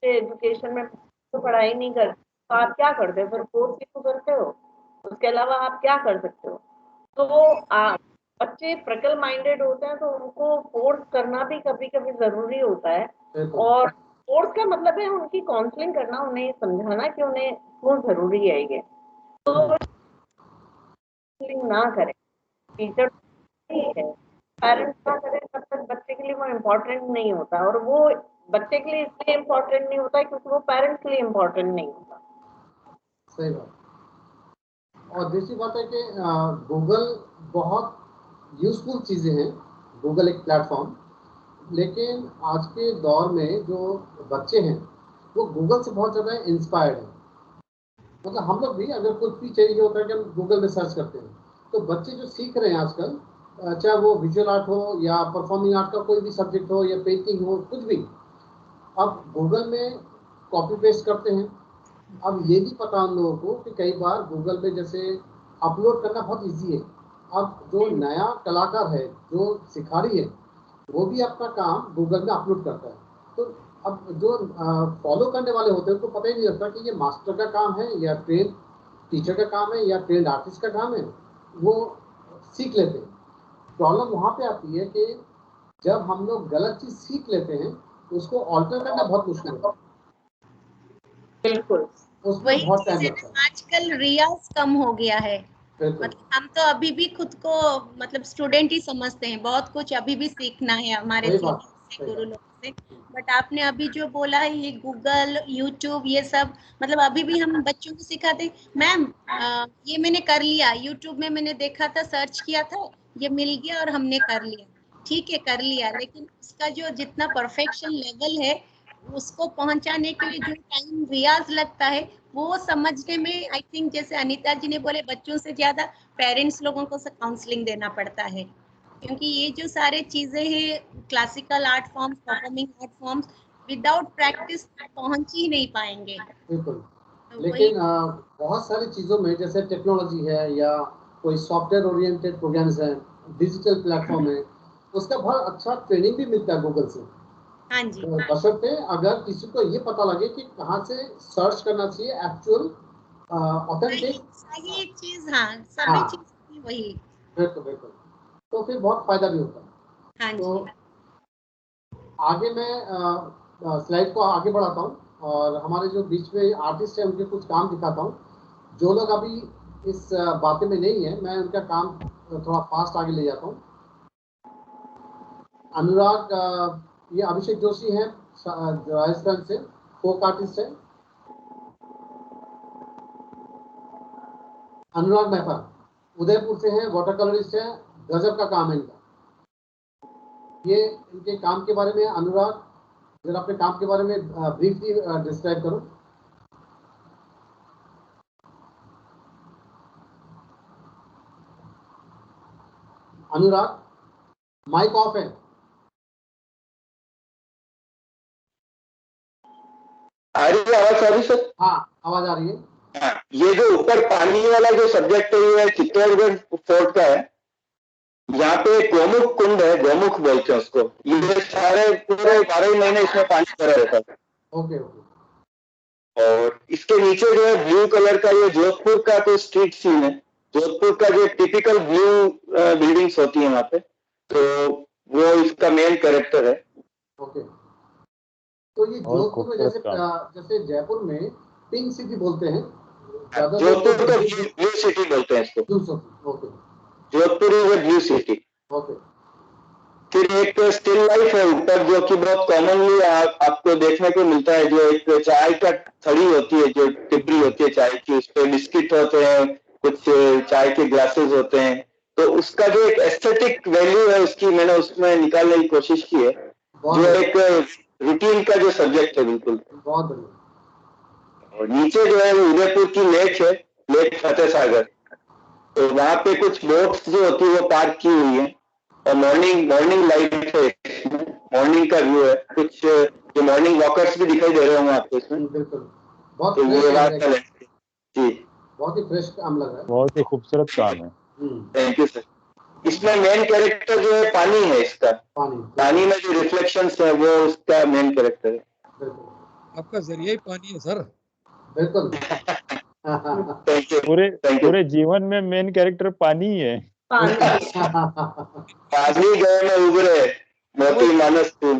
S2: एजुकेशन में तो पढ़ाई नहीं करते, तो आप क्या करते हो फिर? फोर्स ही तो करते हो, उसके अलावा आप क्या कर सकते हो? तो आप बच्चे प्रकल माइंडेड होते हैं तो उनको फोर्स करना भी कभी कभी जरूरी होता है।
S1: बिल्कुल।
S2: और फोर्स का मतलब है उनकी काउंसलिंग करना, उन्हें समझाना कि उन्हें क्यों जरूरी है ये। तो काउंसलिंग ना करें, टीचर ठीक है, पेरेंट्स ना करें, तब तक बच्चे के लिए वो इम्पोर्टेंट नहीं होता। और वो बच्चे के लिए इसलिए इम्पोर्टेंट नहीं होता क्योंकि वो पेरेंट्स के लिए इम्पोर्टेंट नहीं होता।
S1: सही बात। और दूसरी बात है कि गूगल बहुत यूजफुल चीज़ें हैं, गूगल एक प्लेटफॉर्म, लेकिन आज के दौर में जो बच्चे हैं वो गूगल से बहुत ज़्यादा इंस्पायर्ड हैं। मतलब हम लोग भी अगर कुछ भी चाहिए होता है कि हम गूगल में सर्च करते हैं, तो बच्चे जो सीख रहे हैं आजकल, चाहे वो विजुअल आर्ट हो या परफॉर्मिंग आर्ट का कोई भी सब्जेक्ट हो या पेंटिंग हो, कुछ भी, अब गूगल में कॉपी पेस्ट करते हैं। अब ये भी पता उन लोगों को कि कई बार गूगल पे जैसे अपलोड करना बहुत इजी है। अब जो नया कलाकार है, जो सिखारी है, वो भी अपना काम गूगल में अपलोड करता है। तो अब जो फॉलो करने वाले होते हैं उनको पता ही नहीं लगता कि ये मास्टर का काम है या ट्रेन टीचर का काम है या ट्रेंड आर्टिस्ट का काम है, वो सीख लेते हैं। प्रॉब्लम वहाँ पे आती है कि जब हम लोग गलत चीज़ सीख लेते हैं तो उसको ऑल्टर करना बहुत मुश्किल होता है,
S2: बिल्कुल
S1: उसमें
S5: वही
S1: बहुत टाइम
S5: चीज है
S1: लगता है।
S5: ना, आजकल रियाज कम हो गया है।
S1: बिल्कुल।
S5: मतलब हम तो अभी भी खुद को मतलब स्टूडेंट ही समझते हैं, बहुत कुछ अभी भी सीखना है हमारे
S1: सही बात,
S5: सीनियर से,
S1: सही
S5: गुरु
S1: बात।
S5: लोगों से। बट आपने अभी जो बोला है ये गूगल, यूट्यूब, ये सब मतलब अभी भी हम बच्चों को सिखाते हैं। मैम ये मैंने कर लिया, यूट्यूब में मैंने देखा था, सर्च किया था, ये मिल गया और हमने कर लिया। ठीक है, कर लिया, लेकिन उसका जो जितना परफेक्शन लेवल है उसको पहुंचाने के लिए जो टाइम रियाज लगता है वो समझने में, आई थिंक जैसे अनीता जी ने बोले, बच्चों से ज्यादा पेरेंट्स लोगों को काउंसलिंग देना पड़ता है, क्योंकि ये जो सारे चीजें हैं, classical art forms, performing art forms, without practice पहुंच ही नहीं पाएंगे।
S1: बिल्कुल।
S2: तो वही
S1: लेकिन बहुत सारी चीज़ों में जैसे टेक्नोलॉजी है या कोई सॉफ्टवेयर ओरिएंटेड प्रोग्राम्स हैं, डिजिटल प्लेटफॉर्म है, उसका बहुत अच्छा ट्रेनिंग भी मिलता है गूगल से।
S5: हाँ जी,
S1: बशर्ते अगर किसी को ये पता लगे कि कहाँ से सर्च करना चाहिए एक्चुअल
S5: सही
S1: ऑथेंटिक।
S5: सही चीज, हाँ सभी
S1: हाँ,
S5: चीज की वही।
S1: बिल्कुल बिल्कुल। तो फिर बहुत फायदा भी होता है।
S5: हाँ
S1: तो
S5: जी,
S1: आगे मैं स्लाइड को आगे बढ़ाता हूँ और हमारे जो बीच में आर्टिस्ट हैं उनके कुछ काम दिखाता हूँ। जो लोग अभी इस बातें में नहीं है, मैं उनका काम थोड़ा फास्ट आगे ले जाता हूँ। अनुराग, ये अभिषेक जोशी हैं, राजस्थान से फोक आर्टिस्ट है। अनुराग मेहता उदयपुर से हैं, वाटर कलरिस्ट हैं, गजब का काम है इनका। ये इनके काम के बारे में अनुराग जरा अपने काम के बारे में ब्रीफली डिस्क्राइब करो। अनुराग, माइक ऑफ है।
S3: आ रही है आवाज? Sorry sir.
S1: हाँ, आवाज आ रही है।
S3: हाँ, ये जो ऊपर पानी वाला जो सब्जेक्ट है ये चित्तौड़गढ़ फोर्ट का है। यहाँ पे गोमुख कुंड है, गोमुख बोलते हैं उसको। ये सारे पूरे 12 महीने इसमें पानी भरा रहता है।
S1: Okay okay.
S3: और इसके नीचे जो है ब्लू कलर का ये जोधपुर का तो स्ट्रीट सीन है। जोधपुर का जो टिपिकल ब्लू बिल्डिंग्स होती है वहां पे, तो वो इसका मेन कैरेक्टर है।
S1: ओके। तो ये
S7: और
S1: जोधपुर में जैसे
S7: खूबसूरत
S1: जैसे जयपुर में पिंक सिटी बोलते हैं,
S3: जोधपुर को ब्लू सिटी बोलते हैं इसको।
S1: Okay
S3: Jodhpur is blue city.
S1: Okay.
S3: फिर एक स्टिल लाइफ है ऊपर जो कि बहुत कॉमनली आपको देखने को मिलता है, जो एक चाय का थड़ी होती है, जो टिपरी होती है चाय की, उस पे बिस्किट होते हैं, कुछ चाय के ग्लासेस होते हैं। तो उसका जो एक एस्थेटिक वैल्यू है उसकी मैंने उसमें निकालने की कोशिश की है, जो एक रूटीन का जो सब्जेक्ट है बिल्कुल।
S1: बहुत बढ़िया।
S3: और नीचे जो है वो उदयपुर की लेक है, लेक फतेह सागर। तो वहां पे कुछ बोट्स जो होती है वो पार्क की हुई है, और मॉर्निंग लाइट है, मॉर्निंग का व्यू है। कुछ जो मॉर्निंग वॉकर्स भी दिखाई दे रहे होंगे आपको इसमें।
S1: बिल्कुल बहुत
S3: तो
S1: फ्रेश
S3: ये
S1: लग
S3: बात
S1: रहा है
S3: जी,
S1: बहुत ही फ्रेश काम लग रहा है।
S7: बहुत ही खूबसूरत काम है।
S3: Thank you sir. इसमें मेन कैरेक्टर जो है पानी है, इसका पानी में जो रिफ्लेक्शंस है वो उसका मेन कैरेक्टर है।
S1: बिल्कुल
S4: आपका जरिया ही पानी है सर।
S1: बिल्कुल।
S3: थैंक यू
S7: पूरे जीवन में मेन कैरेक्टर पानी ही है।
S3: पानी गए में उभरे मोती मानस फूल।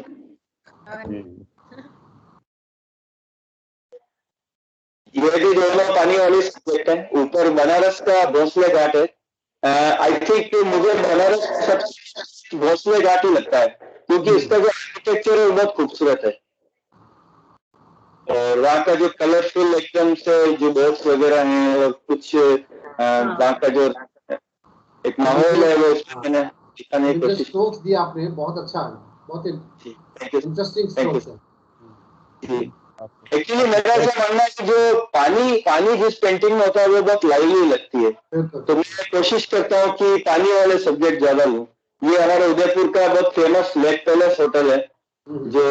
S3: ये भी दोनों पानी वाली सब्जेक्ट है। ऊपर बनारस का भोसले घाट है। आई थिंक मुझे बनारस सबसे भोसले घाट ही लगता है, क्योंकि इसका जो आर्किटेक्चर है वो बहुत खूबसूरत है, और वहाँ का जो कलरफुल एकदम से जो बोट्स वगैरह हैं, और कुछ वहाँ का जो एक माहौल है वो मैंने दिखाने की कोशिश
S1: स्ट्रोक्स दिया आपने, बहुत अच्छा है, बहुत इंटरेस्टिंग स्ट्रोक्स है।
S3: एक्चुअली मेरा ऐसा मानना है कि जो पानी जिस पेंटिंग में होता है वो बहुत लाइवली लगती है, तो मैं कोशिश करता हूँ कि पानी वाले सब्जेक्ट ज्यादा लूँ। ये हमारे उदयपुर का बहुत फेमस लेक पैलेस होटल है, जो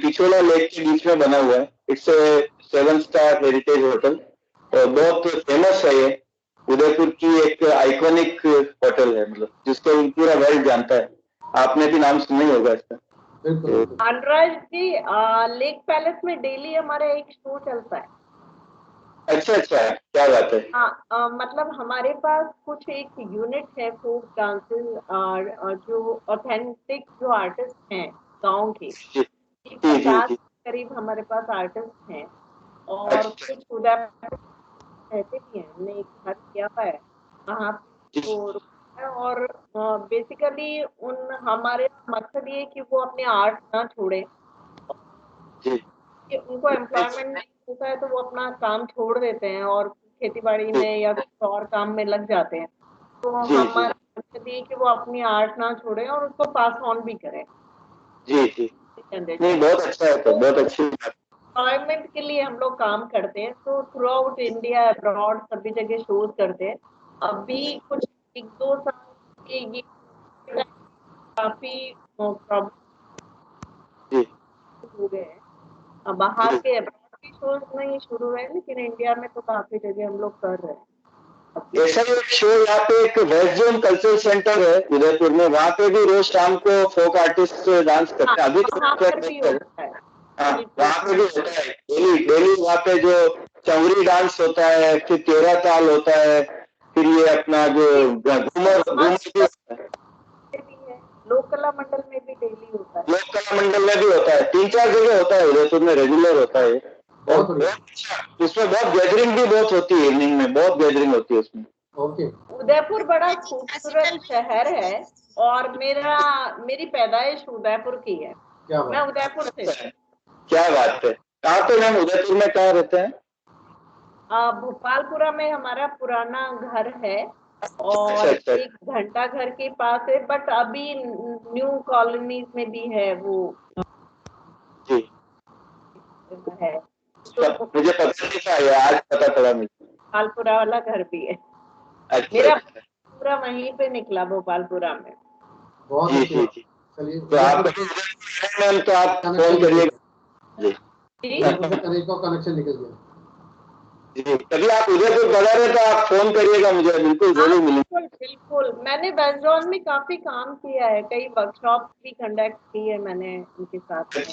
S3: पिछोला लेक के बीच में बना हुआ है। It's a 7 star heritage hotel, और बहुत फेमस है ये। उदयपुर की एक आइकॉनिक होटल है, मतलब जिसको पूरा वर्ल्ड जानता है। आपने भी नाम सुना ही होगा इसका।
S2: अनुराज जी, लेक पैलेस में डेली हमारा एक शो चलता है।
S3: अच्छा, क्या बात है।
S2: हाँ, मतलब हमारे पास कुछ एक यूनिट है फोक डांसेस, जो ऑथेंटिक जो आर्टिस्ट हैं गांव के, 50 करीब हमारे पास आर्टिस्ट हैं, और कुछ उदयपुर रहते भी हैं। हमने एक घर किया हुआ है वहाँ पे, और बेसिकली हमारे मकसद ये है कि वो अपने आर्ट ना छोड़े, कि उनको एम्प्लॉयमेंट नहीं होता है तो वो अपना काम छोड़ देते हैं और खेती बाड़ी में या कुछ और काम में लग जाते हैं। तो हमारा मकसद ये कि वो अपनी आर्ट ना छोड़े और उसको पास ऑन भी करें।
S3: जी नहीं, बहुत अच्छा है, तो बहुत अच्छी बात।
S2: एम्प्लॉयमेंट के लिए हम लोग काम करते हैं, तो थ्रू आउट इंडिया अब्रॉड सभी जगह शोज करते हैं। अभी कुछ 1-2 साल के ये काफी प्रॉब्लम हो गए हैं। बाहर के अब्रॉड के शोज नहीं शुरू हुए, लेकिन इंडिया में तो काफी जगह हम लोग कर रहे हैं।
S3: ऐसा ही एक शो यहाँ पे एक वेस्ट जोन कल्चरल सेंटर है उदयपुर में, वहाँ पे भी रोज शाम को फोक आर्टिस्ट डांस करते हैं। अभी तो वहाँ पे भी होता है डेली वहाँ पे जो चौरी डांस होता है, फिर तेरा ताल होता है, फिर ये अपना जो घूमर भी होता है।
S2: लोक कला मंडल में भी डेली होता है।
S3: लोक कला मंडल में भी होता है, 3-4 जगह होता है उदयपुर में, रेगुलर होता है। और बहुत अच्छा, उसमें बहुत गैदरिंग भी बहुत होती है, इवनिंग में बहुत गैदरिंग होती है उसमें।
S2: उदयपुर बड़ा खूबसूरत शहर है, और मेरी पैदाइश उदयपुर की है। मैं उदयपुर से।
S3: क्या बात है। कहाँ पे मैम उदयपुर में कहाँ रहते हैं?
S2: भोपालपुरा में हमारा पुराना घर है, और एक घंटा घर के पास है, बट अभी न्यू कॉलोनीज में भी है वो
S3: जी
S2: है।
S3: तो मुझे पता नहीं था, आज पता चला मुझे।
S2: भोपालपुरा वाला घर भी है। मेरा पूरा वहीं पे निकला भोपालपुरा में।
S3: जी चलिए, तो आप मैम तो आप फोन करिएगा। जी कनेक्शन निकल गया। जी, कभी आप उदयपुर पधारे तो आप फोन करिएगा मुझे, बिल्कुल जरूर मिलेंगे।
S2: बिल्कुल बिल्कुल, मैंने वेस्ट जोन में काफी काम किया है, कई वर्कशॉप भी कंडक्ट की है मैंने उनके साथ में,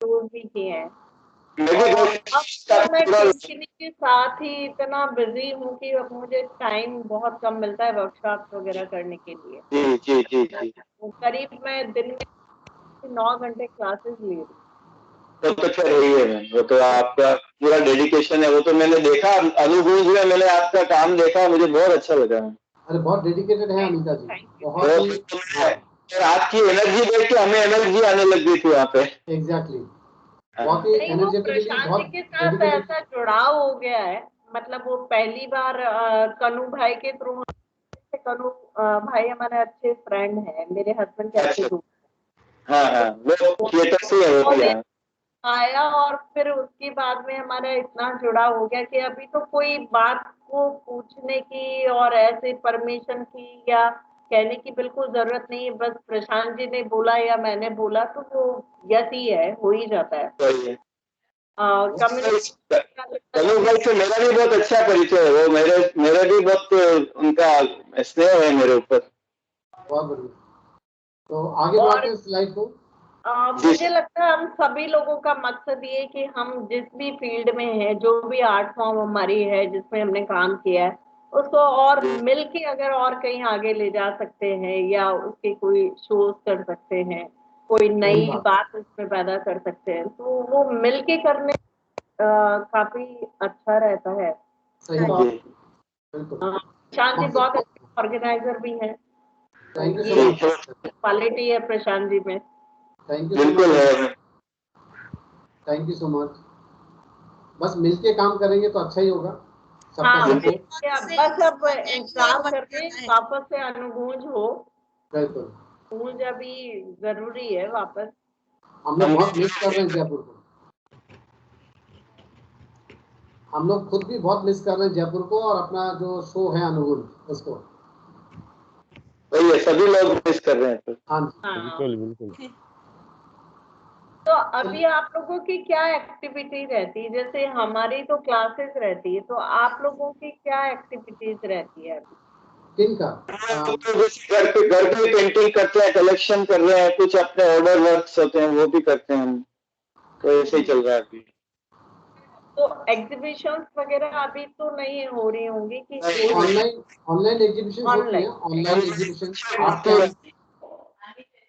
S2: टूर भी किए हैं। और अब तो मैं कंपनी के साथ ही इतना बिजी हूँ कि अब मुझे टाइम बहुत कम मिलता है वर्कशॉप वगैरह करने के लिए।
S3: जी जी जी जी,
S2: करीब मैं दिन में 9 घंटे क्लासेस ले रही हूँ।
S3: वो तो खैर वही है मैम, वो तो आपका पूरा डेडिकेशन है, वो तो मैंने देखा अनुभूज में, मैंने आपका काम देखा, मुझे बहुत अच्छा लगा।
S1: अरे बहुत डेडिकेटेड है अनीता जी, बहुत ही।
S3: और आपकी एनर्जी देख के हमें एनर्जी आने लग गई थी वहाँ पे।
S1: एग्जैक्टली, बहुत ही
S2: नहीं, वो
S1: एनर्जेटिकली,
S2: प्रशांत
S1: बहुत
S2: जी के साथ
S1: डेडिकेटेड।
S2: ऐसा जुड़ाव हो गया है, मतलब वो पहली बार कनु भाई के थ्रू, कनु भाई हमारे अच्छे फ्रेंड हैं, मेरे हस्बैंड के अच्छे दोस्त।
S3: हाँ हाँ, वो थिएटर से है वो भी। हाँ
S2: आया और फिर उसके बाद में हमारा इतना जुड़ाव हो गया कि अभी तो कोई बात को पूछने की और ऐसे परमिशन की या कहने की बिल्कुल जरूरत नहीं है, बस प्रशांत जी ने बोला या मैंने बोला तो वो यस ही है, हो ही जाता है।
S3: सही है। कनु
S2: कम्युनिकेशन
S3: भाई से मेरा भी बहुत अच्छा परिचय है, वो मेरे भी बहुत उनका स्नेह है मेरे ऊपर।
S1: बहुत बढ़िया। तो आगे बढ़ाते हैं स्लाइड को।
S2: मुझे लगता है हम सभी लोगों का मकसद ये है कि हम जिस भी फील्ड में है, जो भी आर्ट फॉर्म हमारी है जिसमें हमने काम किया है, उसको और मिलके अगर और कहीं आगे ले जा सकते हैं या उसके कोई शोज कर सकते हैं, कोई नई बात उसमें पैदा कर सकते हैं, तो वो मिलके करने काफी अच्छा रहता है।
S1: सही बात, बिल्कुल।
S2: प्रशांत जी बहुत अच्छे ऑर्गेनाइजर भी हैं,
S1: थैंक यू
S2: ये
S1: सो मच।
S2: क्वालिटी है प्रशांत जी में।
S1: Thank you so much, thank you so much. बस मिलके काम करेंगे तो अच्छा ही होगा, सबका सपोर्ट।
S2: बस अब इंतजार करते हैं वापस से अनुगूंज हो,
S1: बिल्कुल,
S2: गूंज अभी जरूरी है वापस।
S1: हम लोग बहुत मिस कर रहे हैं जयपुर को, हम लोग खुद भी बहुत मिस कर रहे हैं जयपुर को, और अपना जो शो है अनुगुण उसको।
S3: वही है, सभी लोग मिस कर रहे हैं।
S1: हाँ
S7: बिल्कुल बिल्कुल।
S2: तो अभी आप लोगों की क्या एक्टिविटी रहती है? जैसे हमारी तो क्लासेस रहती है, तो आप लोगों की क्या एक्टिविटीज रहती है अभी?
S1: किनका?
S3: घर पे पेंटिंग करते हैं, कलेक्शन कर रहे हैं, कुछ अपने ऑर्डर वर्क्स होते हैं वो भी करते हैं हम, तो ऐसे ही चल रहा है अभी।
S2: तो एग्जीबिशंस वगैरह अभी तो नहीं हो रही होंगी कि
S1: ऑनलाइन एग्जीबिशन होती है, ऑनलाइन एग्जीबिशन।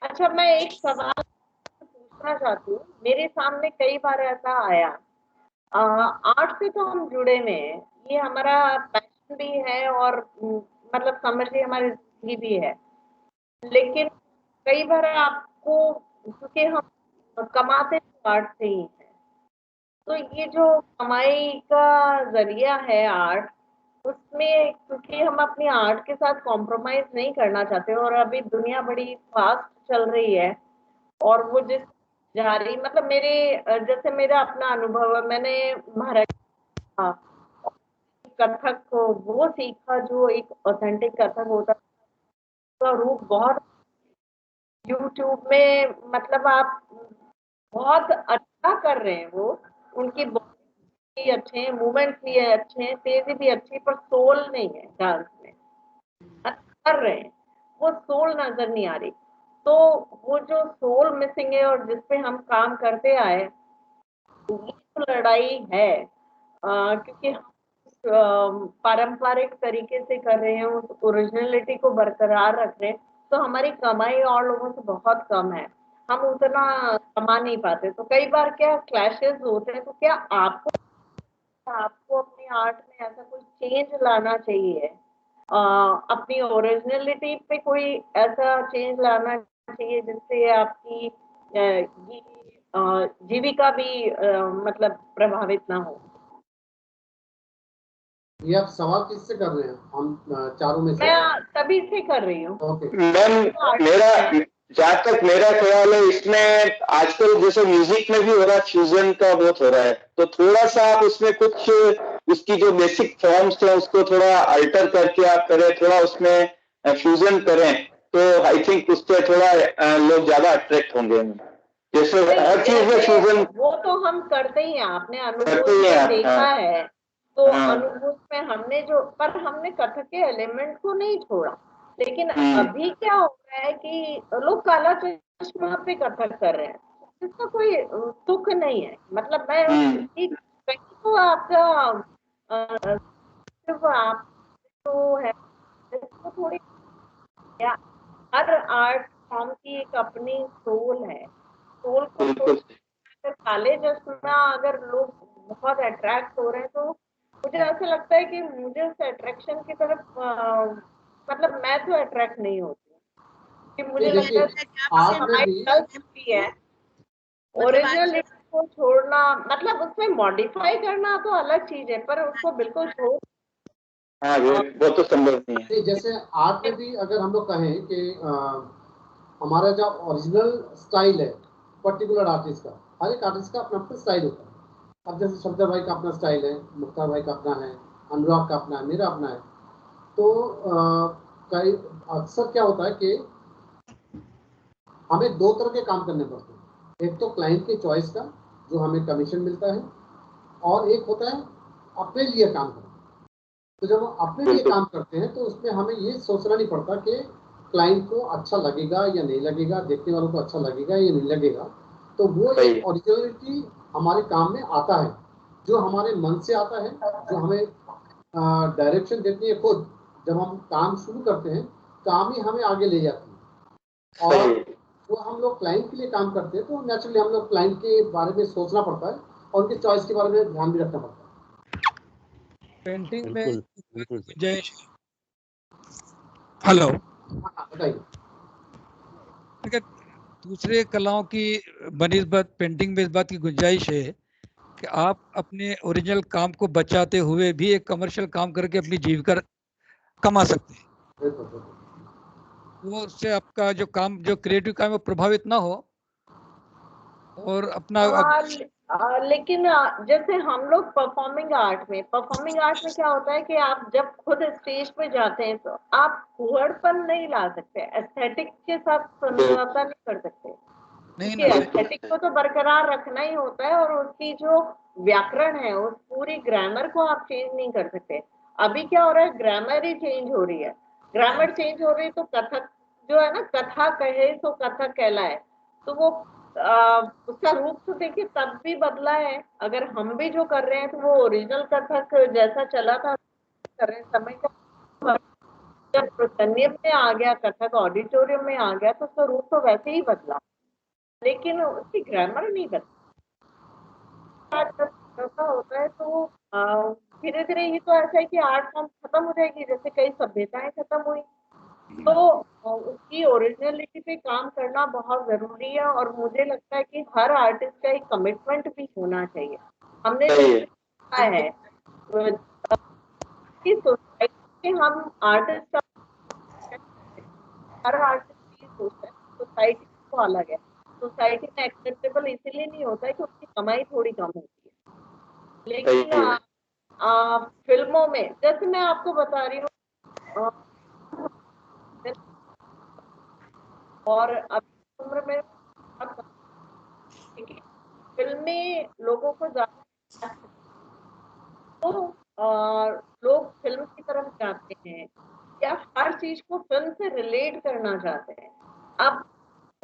S2: अच्छा, मैं एक सवाल पूछना चाहती हूँ, मेरे सामने कई बार ऐसा आया, आर्ट से तो हम जुड़े हुए हैं, ये हमारा पैशन भी है और मतलब समझिए हमारी जिंदगी भी है, लेकिन कई बार आपको, क्योंकि हम कमाते आर्ट से ही है, तो ये जो कमाई का जरिया है आर्ट, उसमें क्योंकि हम अपनी आर्ट के साथ कॉम्प्रोमाइज नहीं करना चाहते, और अभी दुनिया बड़ी फास्ट चल रही है, और वो जिस जा रही, मतलब मेरे जैसे मेरा अपना अनुभव है, मैंने महाराष्ट्र कथक को वो सीखा जो एक ऑथेंटिक कथक होता है, रूप बहुत यूट्यूब में, मतलब आप बहुत अच्छा कर रहे हैं वो, उनकी बॉडी भी अच्छे हैं, मूवमेंट्स भी अच्छे हैं, तेजी भी अच्छी, पर सोल नहीं है डांस में। कर रहे हैं, वो सोल नजर नहीं आ रही, तो वो जो सोल मिसिंग है और जिसपे हम काम करते आए, ये तो लड़ाई है, क्योंकि हम पारंपरिक तरीके से कर रहे हैं, उस ओरिजिनलिटी को बरकरार रख रहे हैं, तो हमारी कमाई और लोगों से बहुत कम है, हम उतना कमा नहीं पाते, तो कई बार क्या क्लैशेस होते हैं, तो क्या आपको अपनी आर्ट में ऐसा कोई चेंज लाना चाहिए, अपनी ओरिजिनलिटी पे कोई ऐसा चेंज लाना चाहिए जिससे आपकी ये जीविका भी मतलब प्रभावित ना हो?
S1: ये आप सवाल किससे कर रहे हैं? हम चारों में से?
S2: मैं सभी से कर रही हूँ।
S3: मैम, मेरा जहाँ तक मेरा ख्याल है, इसमें आजकल जैसे म्यूजिक में भी हो रहा है, फ्यूजन का बहुत हो रहा है, तो थोड़ा सा आप उसमें कुछ उसकी जो बेसिक फॉर्म्स है उसको थोड़ा अल्टर करके आप करें, थोड़ा उसमें फ्यूजन करें, तो आई थिंक उससे थोड़ा लोग ज्यादा अट्रैक्ट होंगे। जैसे हर चीज में फ्यूजन
S2: वो तो हम करते ही हैं, आपने अनुभव में देखा है तो अनुभूत में हमने हमने कथक के एलिमेंट को नहीं छोड़ा, लेकिन अभी क्या हो रहा है कि लोग काला चश्मा पे कथक कर रहे हैं, इसका कोई तुक नहीं है। मतलब मैं कहीं तो आपका सिर्फ आप तो है, इसको थोड़ी, हर आर्ट फॉर्म की एक अपनी सोल है। सोल को काले चश्मा अगर लोग बहुत अट्रैक्ट हो रहे हैं, तो मुझे ऐसा लगता है कि मुझे उस अट्रैक्शन की तरफ मतलब मैं तो अट्रैक्ट नहीं होती, कि मुझे लगता है कि हमारी गलती है। ओरिजिनलिटी को छोड़ना मतलब उसमें मॉडिफाई करना तो अलग चीज है, पर उसको बिल्कुल छोड़,
S3: हाँ वो तो संभव नहीं है।
S1: जैसे आर्ट में भी अगर हम लोग कहें कि हमारा जो ओरिजिनल स्टाइल है पर्टिकुलर आर्टिस्ट का, हर एक आर्टिस्ट का अपना अपना स्टाइल होता है। अब जैसे शब्दर भाई का अपना स्टाइल है, मुख्तार भाई का अपना है, अनुराग का अपना है, मेरा अपना है। तो कई अक्सर क्या होता है कि हमें दो तरह के काम करने पड़ते हैं। एक तो क्लाइंट के चॉइस का जो हमें कमीशन मिलता है, और एक होता है अपने लिए काम करना। तो जब हम अपने लिए काम करते हैं तो उसमें हमें ये सोचना नहीं पड़ता कि क्लाइंट को अच्छा लगेगा या नहीं लगेगा, देखने वालों को अच्छा लगेगा या नहीं लगेगा। तो वो एक ओरिजिनलिटी हमारे काम में आता है, जो हमारे मन से आता है, जो हमें डायरेक्शन देती है खुद। जब हम काम शुरू करते हैं, काम ही हमें आगे ले जाती है। और जो हम लोग क्लाइंट के लिए काम करते हैं, तो नेचुरली हम लोग क्लाइंट के बारे में सोचना पड़ता है और उनके चॉइस के बारे में ध्यान भी रखना पड़ता है।
S4: पेंटिंग में गुंजाइश, हेलो, बताइए। दूसरे कलाओं की बनिस्बत पेंटिंग में इस बात की गुंजाइश है कि आप अपने ओरिजिनल काम को बचाते हुए भी एक कमर्शियल काम करके अपनी जीविका कमा सकते हैं। वो उससे आपका जो काम, जो क्रिएटिव काम है, वो प्रभावित ना हो और अपना
S2: लेकिन जैसे हम लोग परफॉर्मिंग आर्ट में क्या होता है कि आप जब खुद स्टेज पे जाते हैं तो आप फूहड़पन नहीं ला सकते, एस्थेटिक के साथ समझौता नहीं कर सकते, क्योंकि एस्थेटिक को तो बरकरार रखना ही होता है, और उसकी जो व्याकरण है, उस पूरी ग्रामर को आप चेंज नहीं कर सकते। अभी क्या हो रहा है, ग्रामर ही चेंज हो रही है, ग्रामर चेंज हो रही है, तो कथक जो है ना, कथा कहे तो कथक कहलाए, तो वो उसका रूप तो देखिए तब भी बदला है। अगर हम भी जो कर रहे हैं तो वो ओरिजिनल कथक जैसा चला था कर रहे समय का, जब प्रोटनियम में आ गया, कथक ऑडिटोरियम में आ गया, तो उसका रूप तो वैसे ही बदला, लेकिन उसकी ग्रामर नहीं बदला। ऐसा होता है तो धीरे धीरे ये तो ऐसा है कि आर्ट फॉर्म खत्म हो जाएगी, जैसे कई सभ्यताएं खत्म हुई, तो उसकी ओरिजिनलिटी पे काम करना बहुत जरूरी है। और मुझे लगता है कि हर आर्टिस्ट का एक कमिटमेंट भी होना चाहिए। हमने देखा है कि सोसाइटी में हम आर्टिस्ट, हर आर्टिस्ट की सोचता है सोसाइटी को अलग है, सोसाइटी में एक्सेप्टेबल इसीलिए नहीं होता है कि उसकी कमाई थोड़ी कम होती है। लेकिन फिल्मों में, जैसे मैं आपको बता रही हूँ, और अभी उम्र में फिल्में लोगों को ज्यादा, तो लोग फिल्म की तरफ जाते हैं या हर चीज को फिल्म से रिलेट करना चाहते हैं। अब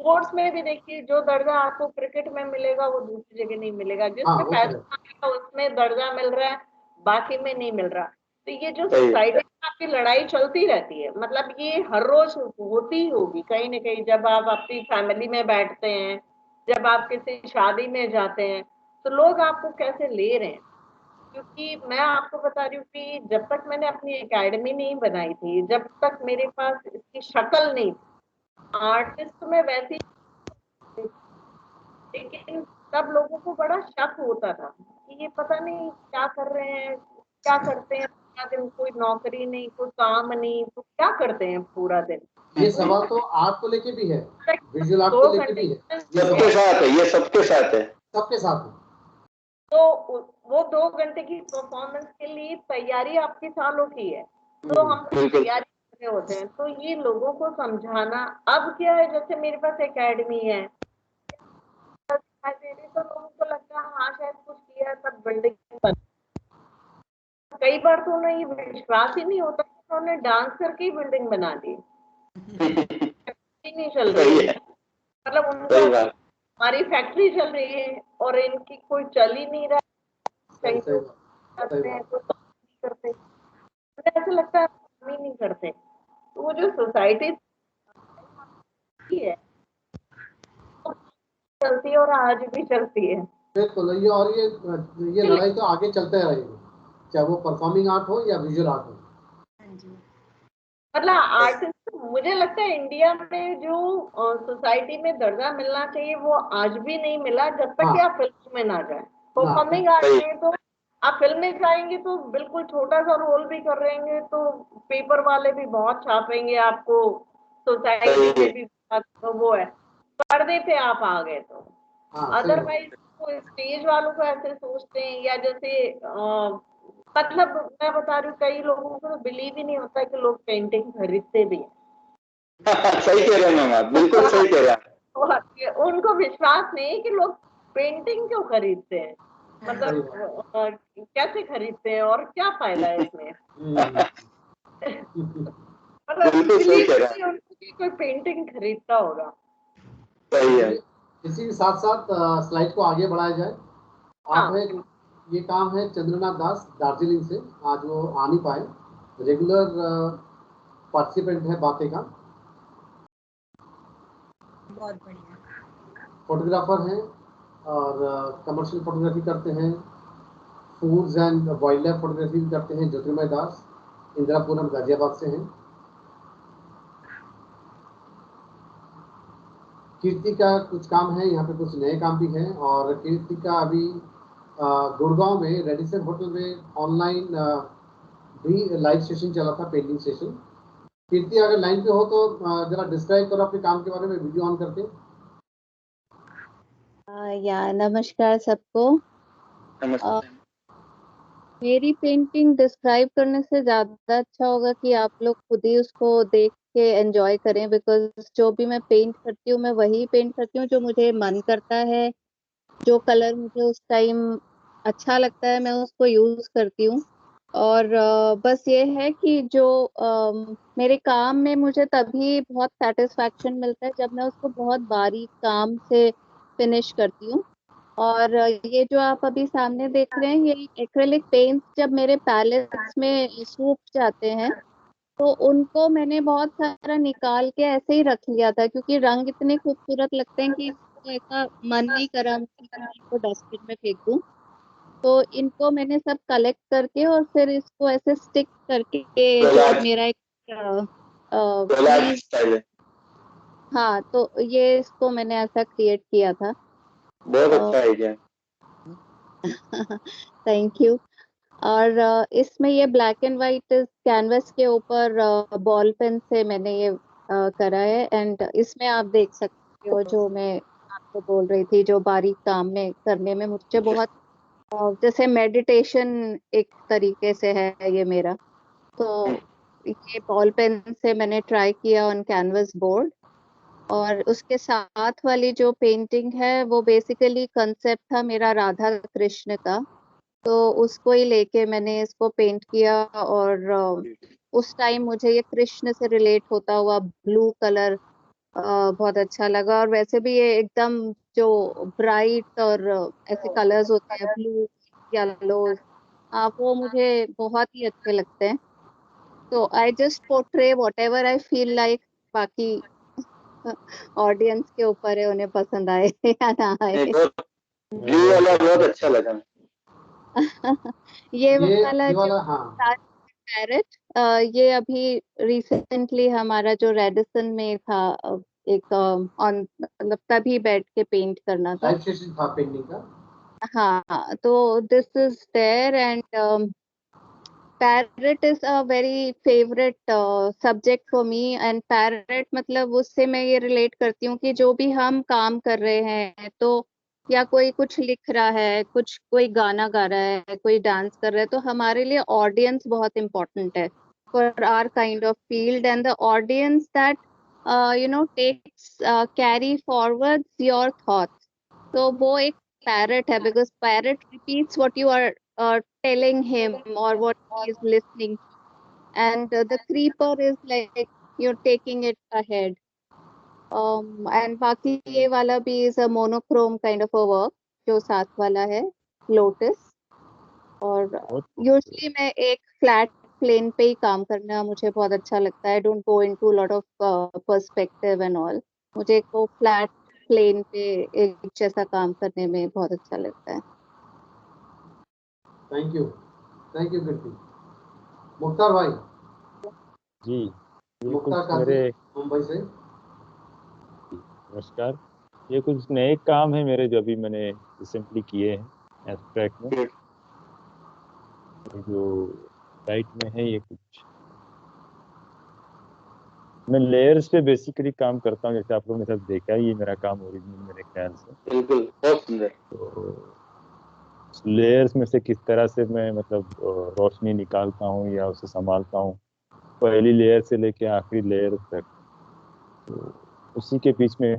S2: स्पोर्ट्स में भी देखिए, जो दर्जा आपको क्रिकेट में मिलेगा वो दूसरी जगह नहीं मिलेगा, जिसमें पैसा मिलेगा उसमें दर्जा मिल रहा है, बाकी में नहीं मिल रहा। तो ये जो सोसाइटी में आपकी लड़ाई चलती रहती है, मतलब ये हर रोज होती ही होगी कहीं ना कहीं। जब आप अपनी फैमिली में बैठते हैं, जब आप किसी शादी में जाते हैं, तो लोग आपको कैसे ले रहे हैं। क्योंकि मैं आपको बता रही हूँ कि जब तक मैंने अपनी एकेडमी नहीं बनाई थी, जब तक मेरे पास इसकी शक्ल नहीं थी, आर्टिस्ट में वैसी, लेकिन तब लोगों को बड़ा शक होता था कि ये पता नहीं क्या कर रहे हैं, क्या करते हैं पूरा दिन, कोई नौकरी नहीं, कोई काम नहीं, तो क्या करते हैं पूरा दिन।
S1: ये सवाल तो आर्ट को लेके भी है, विजुअल आर्ट को लेके भी है,
S3: सबके साथ है, ये सबके साथ है,
S1: सबके साथ है।
S2: तो वो 2 घंटे की परफॉर्मेंस के लिए तैयारी आपकी सालों की है, तो हम तैयारी कर रहे होते हैं। तो ये लोगों को समझाना, अब क्या है, जैसे मेरे पास एकेडमी है, तो लोगों को लगता है हाँ शायद कुछ किया, तब बिल्डिंग कई बार तो उन्हें ये विश्वास ही नहीं होता कि उन्होंने डांस करके ही बिल्डिंग बना दी। नहीं चल रही है, मतलब उनको हमारी फैक्ट्री चल रही है और इनकी कोई चल ही नहीं रहा। कहीं तो करते हैं तो करते, मुझे ऐसा लगता है हम ही नहीं करते। तो वो जो सोसाइटी है चलती है और आज भी चलती है।
S1: बिल्कुल, ये और ये लड़ाई तो आगे चलते रहेगी, चाहे वो परफॉर्मिंग आर्ट हो या विजुअल आर्ट हो।
S2: मतलब आर्टिस्ट, मुझे लगता है इंडिया में जो सोसाइटी में दर्जा मिलना चाहिए वो आज भी नहीं मिला, जब तक कि आप फिल्म में ना जाए। परफॉर्मिंग आर्ट में तो आप फिल्म में जाएंगे तो बिल्कुल छोटा सा रोल भी कर रहेंगे तो पेपर वाले भी बहुत छापेंगे आपको, सोसाइटी में भी तो वो है, पर्दे पे आप आ गए तो। अदरवाइज तो स्टेज वालों को ऐसे सोचते हैं, या जैसे मतलब मैं बता रही हूँ कई लोगों को तो बिलीव ही नहीं होता कि लोग पेंटिंग खरीदते भी हैं।
S3: सही कह रहे हैं मैम, आप बिल्कुल सही कह रहे हैं।
S2: उनको विश्वास नहीं कि लोग पेंटिंग क्यों खरीदते हैं, मतलब कैसे खरीदते हैं और क्या फायदा है इसमें। मतलब बिलीव नहीं उनको कि कोई पेंटिंग खरीदता होगा।
S3: सही है।
S1: इसी के साथ साथ स्लाइड को आगे बढ़ाया जाए। आप है ये काम है चंद्रनाथ दास दार्जिलिंग से, आज वो आ नहीं पाए, रेगुलर पार्टिसिपेंट है बातें का।
S5: बहुत बढ़िया।
S1: फोटोग्राफर हैं और कमर्शियल फोटोग्राफी करते हैं, foods and wild life photography भी करते हैं। ज्योतिर्मय दास इंदिरापुरम गाजियाबाद से हैं। कीर्ति का कुछ काम है, यहाँ पे कुछ नए काम भी हैं। और कीर्ति का अभी गुड़गांव में रेडिसन होटल में ऑनलाइन भी लाइव सेशन चला था, पेंटिंग सेशन। कीर्ति अगर लाइन पे हो तो जरा डिस्क्राइब करो अपने काम के बारे में, वीडियो ऑन करके।
S8: नमस्कार सबको। मेरी पेंटिंग डिस्क्राइब करने से ज़्यादा अच्छा होगा कि आप लोग खुद ही उसको देख के एंजॉय करें, बिकॉज जो भी मैं पेंट करती हूँ मैं वही पेंट करती हूँ जो मुझे मन करता है, जो कलर मुझे उस टाइम अच्छा लगता है मैं उसको यूज करती हूँ। और बस ये है कि जो मेरे काम में मुझे तभी बहुत सेटिस्फैक्शन मिलता है जब मैं उसको बहुत बारीक काम से फिनिश करती हूँ। और ये जो आप अभी सामने देख रहे हैं ये एक्रेलिक पेंट्स जब मेरे पैलेट्स में सूख जाते हैं तो उनको मैंने बहुत सारा निकाल के ऐसे ही रख लिया था, क्योंकि रंग इतने खूबसूरत लगते हैं कि इसको ऐसा मन नहीं करा कि इनको डस्टबिन में फेंक दूं। तो इनको मैंने सब कलेक्ट करके और फिर इसको ऐसे स्टिक करके जो मेरा एक हाँ, तो ये इसको मैंने ऐसा क्रिएट किया था।
S3: बहुत अच्छा आइडिया।
S8: Thank you. और इसमें ये ब्लैक एंड व्हाइट कैनवस के ऊपर बॉल पेन से मैंने ये करा है। एंड इसमें आप देख सकते हो जो मैं आपको बोल रही थी, जो बारीक काम में करने में मुझे बहुत जैसे मेडिटेशन एक तरीके से है ये मेरा। तो ये बॉल पेन से मैंने ट्राई किया ऑन कैनवस बोर्ड। और उसके साथ वाली जो पेंटिंग है वो बेसिकली कंसेप्ट था मेरा राधा कृष्ण का, तो उसको ही लेके मैंने इसको पेंट किया। और उस टाइम मुझे ये कृष्ण से रिलेट होता हुआ ब्लू कलर बहुत अच्छा लगा। और वैसे भी ये एकदम जो ब्राइट और ऐसे कलर्स होते हैं ब्लू येलो, वो मुझे बहुत ही अच्छे लगते हैं। तो I just portray what ever I feel like. बाकी ऑडियंस के ऊपर है उन्हें पसंद आए या ना आए।
S3: ब्लू वाला बहुत अच्छा लगा।
S8: ये वाला
S1: हाँ।
S8: पैरेट ये अभी रिसेंटली हमारा जो रेडिसन में था एक ऑन मतलब तभी बैठ के पेंट करना था,
S1: लाइव सेशन था पेंटिंग का।
S8: हाँ, तो this is there. And parrot is a very favourite subject for me. And parrot मतलब उससे मैं ये रिलेट करती हूँ कि जो भी हम काम कर रहे हैं तो या कोई कुछ लिख रहा है, कुछ कोई गाना गा रहा है, कोई डांस कर रहा है, तो हमारे लिए ऑडियंस बहुत इम्पोर्टेंट है for our kind of field. And the audience that takes carry forward your thoughts, तो वो एक पैरेट है, because parrot repeats what you are telling him or what he is listening to. And the creeper is like you're taking it ahead. And बाकी ये वाला भी is a monochrome kind of a work जो साथ वाला है lotus. और usually मैं एक फ्लैट प्लेन पे ही काम करना मुझे बहुत अच्छा लगता है. Don't go into lot of perspective and all. मुझे एक वो फ्लैट प्लेन पे एक जैसा काम करने में बहुत अच्छा लगता है.
S1: थैंक यू कीर्ति. मुख्तार भाई
S7: जी,
S1: मुख्तार काजी मुंबई से.
S7: नमस्कार. ये कुछ नए काम है मेरे जो अभी मैंने रिसेंटली किए हैं एब्स्ट्रैक्ट में. जो साइट में है ये कुछ मैं लेयर्स पे बेसिकली काम करता हूँ. जैसे आप लोगों ने सब देखा है, ये मेरा काम ओरिजिनल मेरे ख्याल से.
S3: बिल्कुल बहुत सुंदर.
S7: तो लेयर्स में से किस तरह से मैं मतलब रोशनी निकालता हूँ या उसे संभालता हूँ, पहली लेयर से लेके आखिरी लेयर तक. तो उसी के बीच में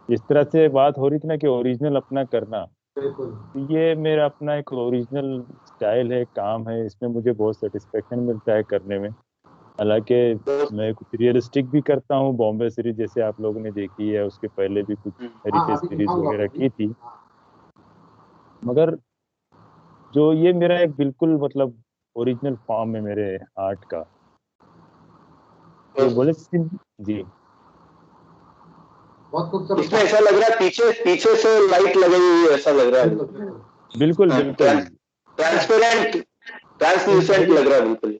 S7: जिस तरह से बात हो रही थी ना कि ओरिजिनल अपना करना, तो ये मेरा अपना एक ओरिजिनल स्टाइल है, काम है. इसमें मुझे बहुत सेटिस्फेक्शन मिलता है करने में. हालांकि मैं कुछ रियलिस्टिक भी करता हूँ. बॉम्बे सीरीज जैसे आप लोगों ने देखी है, उसके पहले भी कुछ हेरिटेज सीरीज वगैरह की थी. मगर जो ये मेरा एक बिल्कुल मतलब ओरिजिनल फॉर्म है मेरे आर्ट का. तो बोले जी
S1: बहुत खूबसूरत.
S3: इसमें ऐसा लग रहा है पीछे से लाइट लगी हुई है, ऐसा लग रहा है.
S7: बिल्कुल बिल्कुल
S3: ट्रांसपेरेंट लग रहा है बिल्कुल.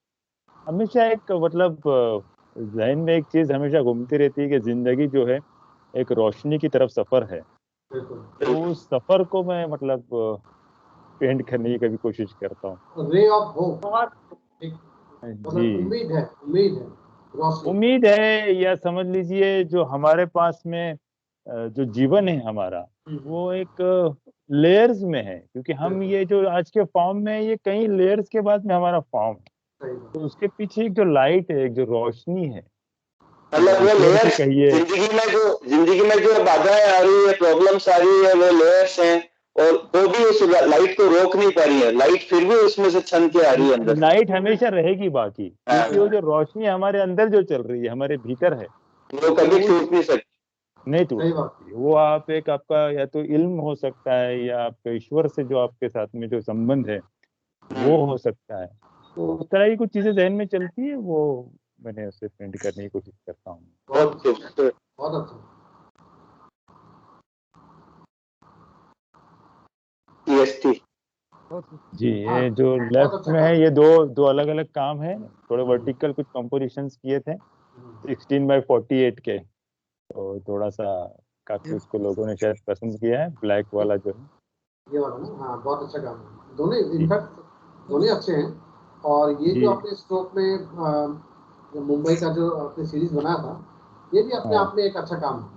S7: हमेशा एक मतलब जहन में एक चीज हमेशा घूमती रहती है कि जिंदगी जो है एक रोशनी की तरफ सफर है. तो उस सफर को मैं मतलब पेंट करने की कभी कोशिश करता हूँ.
S1: Ray of hope.
S7: जी, उम्मीद है या समझ लीजिए जो हमारे पास में जो जीवन है हमारा, वो एक लेयर्स में है. क्योंकि हम ये जो आज के फॉर्म में, ये कई लेयर्स के बाद में हमारा फॉर्म है. तो उसके पीछे एक जो लाइट है, एक जो रोशनी है,
S3: मतलब वो लेयर्स. जिंदगी में जो बाधाएं आ रही है, प्रॉब्लम्स आ रही है, वो लेयर्स हैं. और वो भी उस लाइट को रोक नहीं पा रही है. लाइट फिर भी उसमें से छन के आ रही है अंदर.
S7: लाइट हमेशा रहेगी बाकी, क्योंकि वो जो रोशनी हमारे अंदर जो चल रही है, हमारे भीतर है,
S3: वो कभी छूट नहीं सकती.
S7: नहीं टूट सकती. वो आप एक आपका या तो इल्म हो सकता है या आपका ईश्वर से जो आपके साथ में जो संबंध है वो हो सकता है. तो उस तरह की कुछ चीजें जहन में चलती है, वो मैंने उसे पेंट करने की कोशिश करता हूँ.
S1: बहुत अच्छा.
S7: जी, ये जो लेफ्ट में है, ये दो अलग अलग काम है. थोड़े वर्टिकल कुछ कंपोजिशंस किए थे 16x48 के. तो थोड़ा सा काफी उसको लोगों ने शायद पसंद किया है. ब्लैक वाला जो है
S1: ये वाला ना, हाँ बहुत अच्छा काम है. दोनों इनफैक्ट दोनों अच्छे हैं. और ये जो आपने स्ट्रोक में मुंबई का जो आपने सीरीज बनाया था, ये भी अपने आप में एक अच्छा काम है.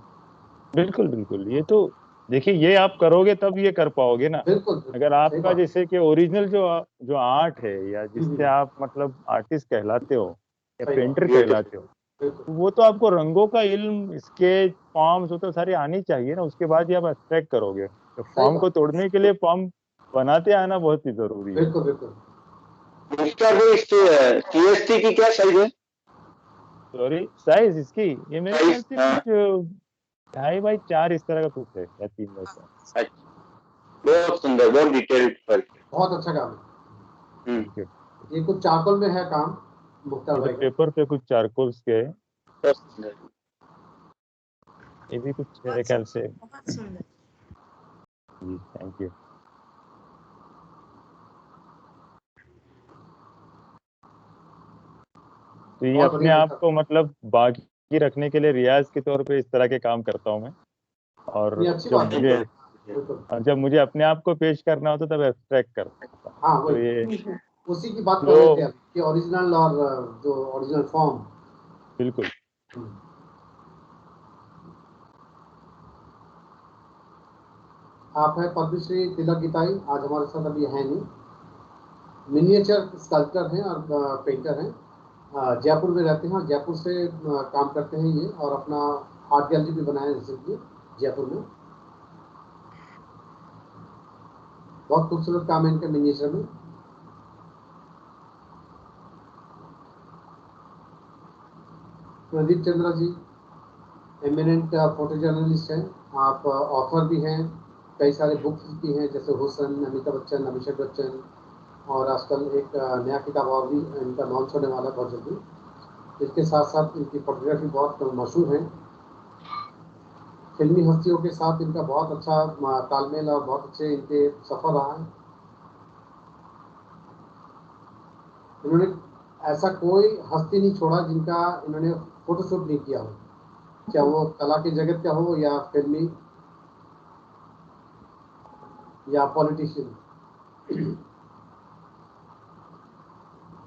S7: बिल्कुल बिल्कुल. ये तो देखिए, ये आप करोगे तब ये कर पाओगे ना.
S1: बिल्कुल.
S7: अगर आपका जैसे कि ओरिजिनल जो आर्ट है, या जिससे आप मतलब आर्टिस्ट कहलाते हो या पेंटर कहलाते हो, तो वो तो आपको रंगों का इल्म, स्केच, फॉर्म्स, वो तो सारी आनी चाहिए ना. उसके बाद ही आप एब्स्ट्रैक्ट करोगे. तो फॉर्म को तोड़ने के लिए फॉर्म बनाते आना बहुत ही जरूरी है.
S1: बिल्कुल बिल्कुल.
S3: TST की क्या साइज है?
S7: सॉरी, साइज इसकी ये मेरे ख्याल से कुछ 2.5x4 इस तरह का कुछ है, या 3x4.
S3: बहुत सुंदर, बहुत डिटेल्ड वर्क.
S1: बहुत अच्छा काम है. ये कुछ चारकोल में है काम मुख्तार भाई.
S7: पेपर पे कुछ चारकोल्स के. ये भी कुछ मेरे ख्याल से.
S5: बहुत सुंदर.
S7: जी, थैंक यू. तो ये अपने आप को मतलब बाकी रखने के लिए रियाज के तौर पे इस तरह के काम करता हूँ मैं. और जब मुझे अपने आप को पेश करना होता तब एब्स्ट्रैक्ट करता हूँ.
S1: हाँ,
S7: तो ये
S1: उसी की बात कर रहे थे कि ओरिजिनल और जो ओरिजिनल फॉर्म.
S7: बिल्कुल.
S1: आप है पद्मश्री तिलक गीताई, आज हमारे साथ अभी है नहीं. मिनिएचर स्कल्पटर हैं और पेंटर हैं. जयपुर में रहते हैं और जयपुर से काम करते हैं ये. और अपना आर्ट गैलरी भी बनाया है रिसेंटली जयपुर में. बहुत खूबसूरत काम है इनके मिनिएचर में। प्रदीप चंद्रा जी एमिनेंट फोटो जर्नलिस्ट हैं, आप ऑथर भी हैं, कई सारे बुक्स भी हैं जैसे हुसन, अमिताभ बच्चन, अभिषेक बच्चन, और आजकल एक नया किताब और भी इनका लॉन्च होने वाला है बहुत जल्दी। इसके साथ साथ इनकी फोटोग्राफी बहुत मशहूर है, फिल्मी हस्तियों के साथ इनका बहुत अच्छा तालमेल और बहुत अच्छे इनके सफर रहा है। इन्होंने ऐसा कोई हस्ती नहीं छोड़ा जिनका इन्होंने फोटोशूट नहीं किया हो, चाहे वो कला के जगत का हो या फिल्मी या पॉलिटिशियन।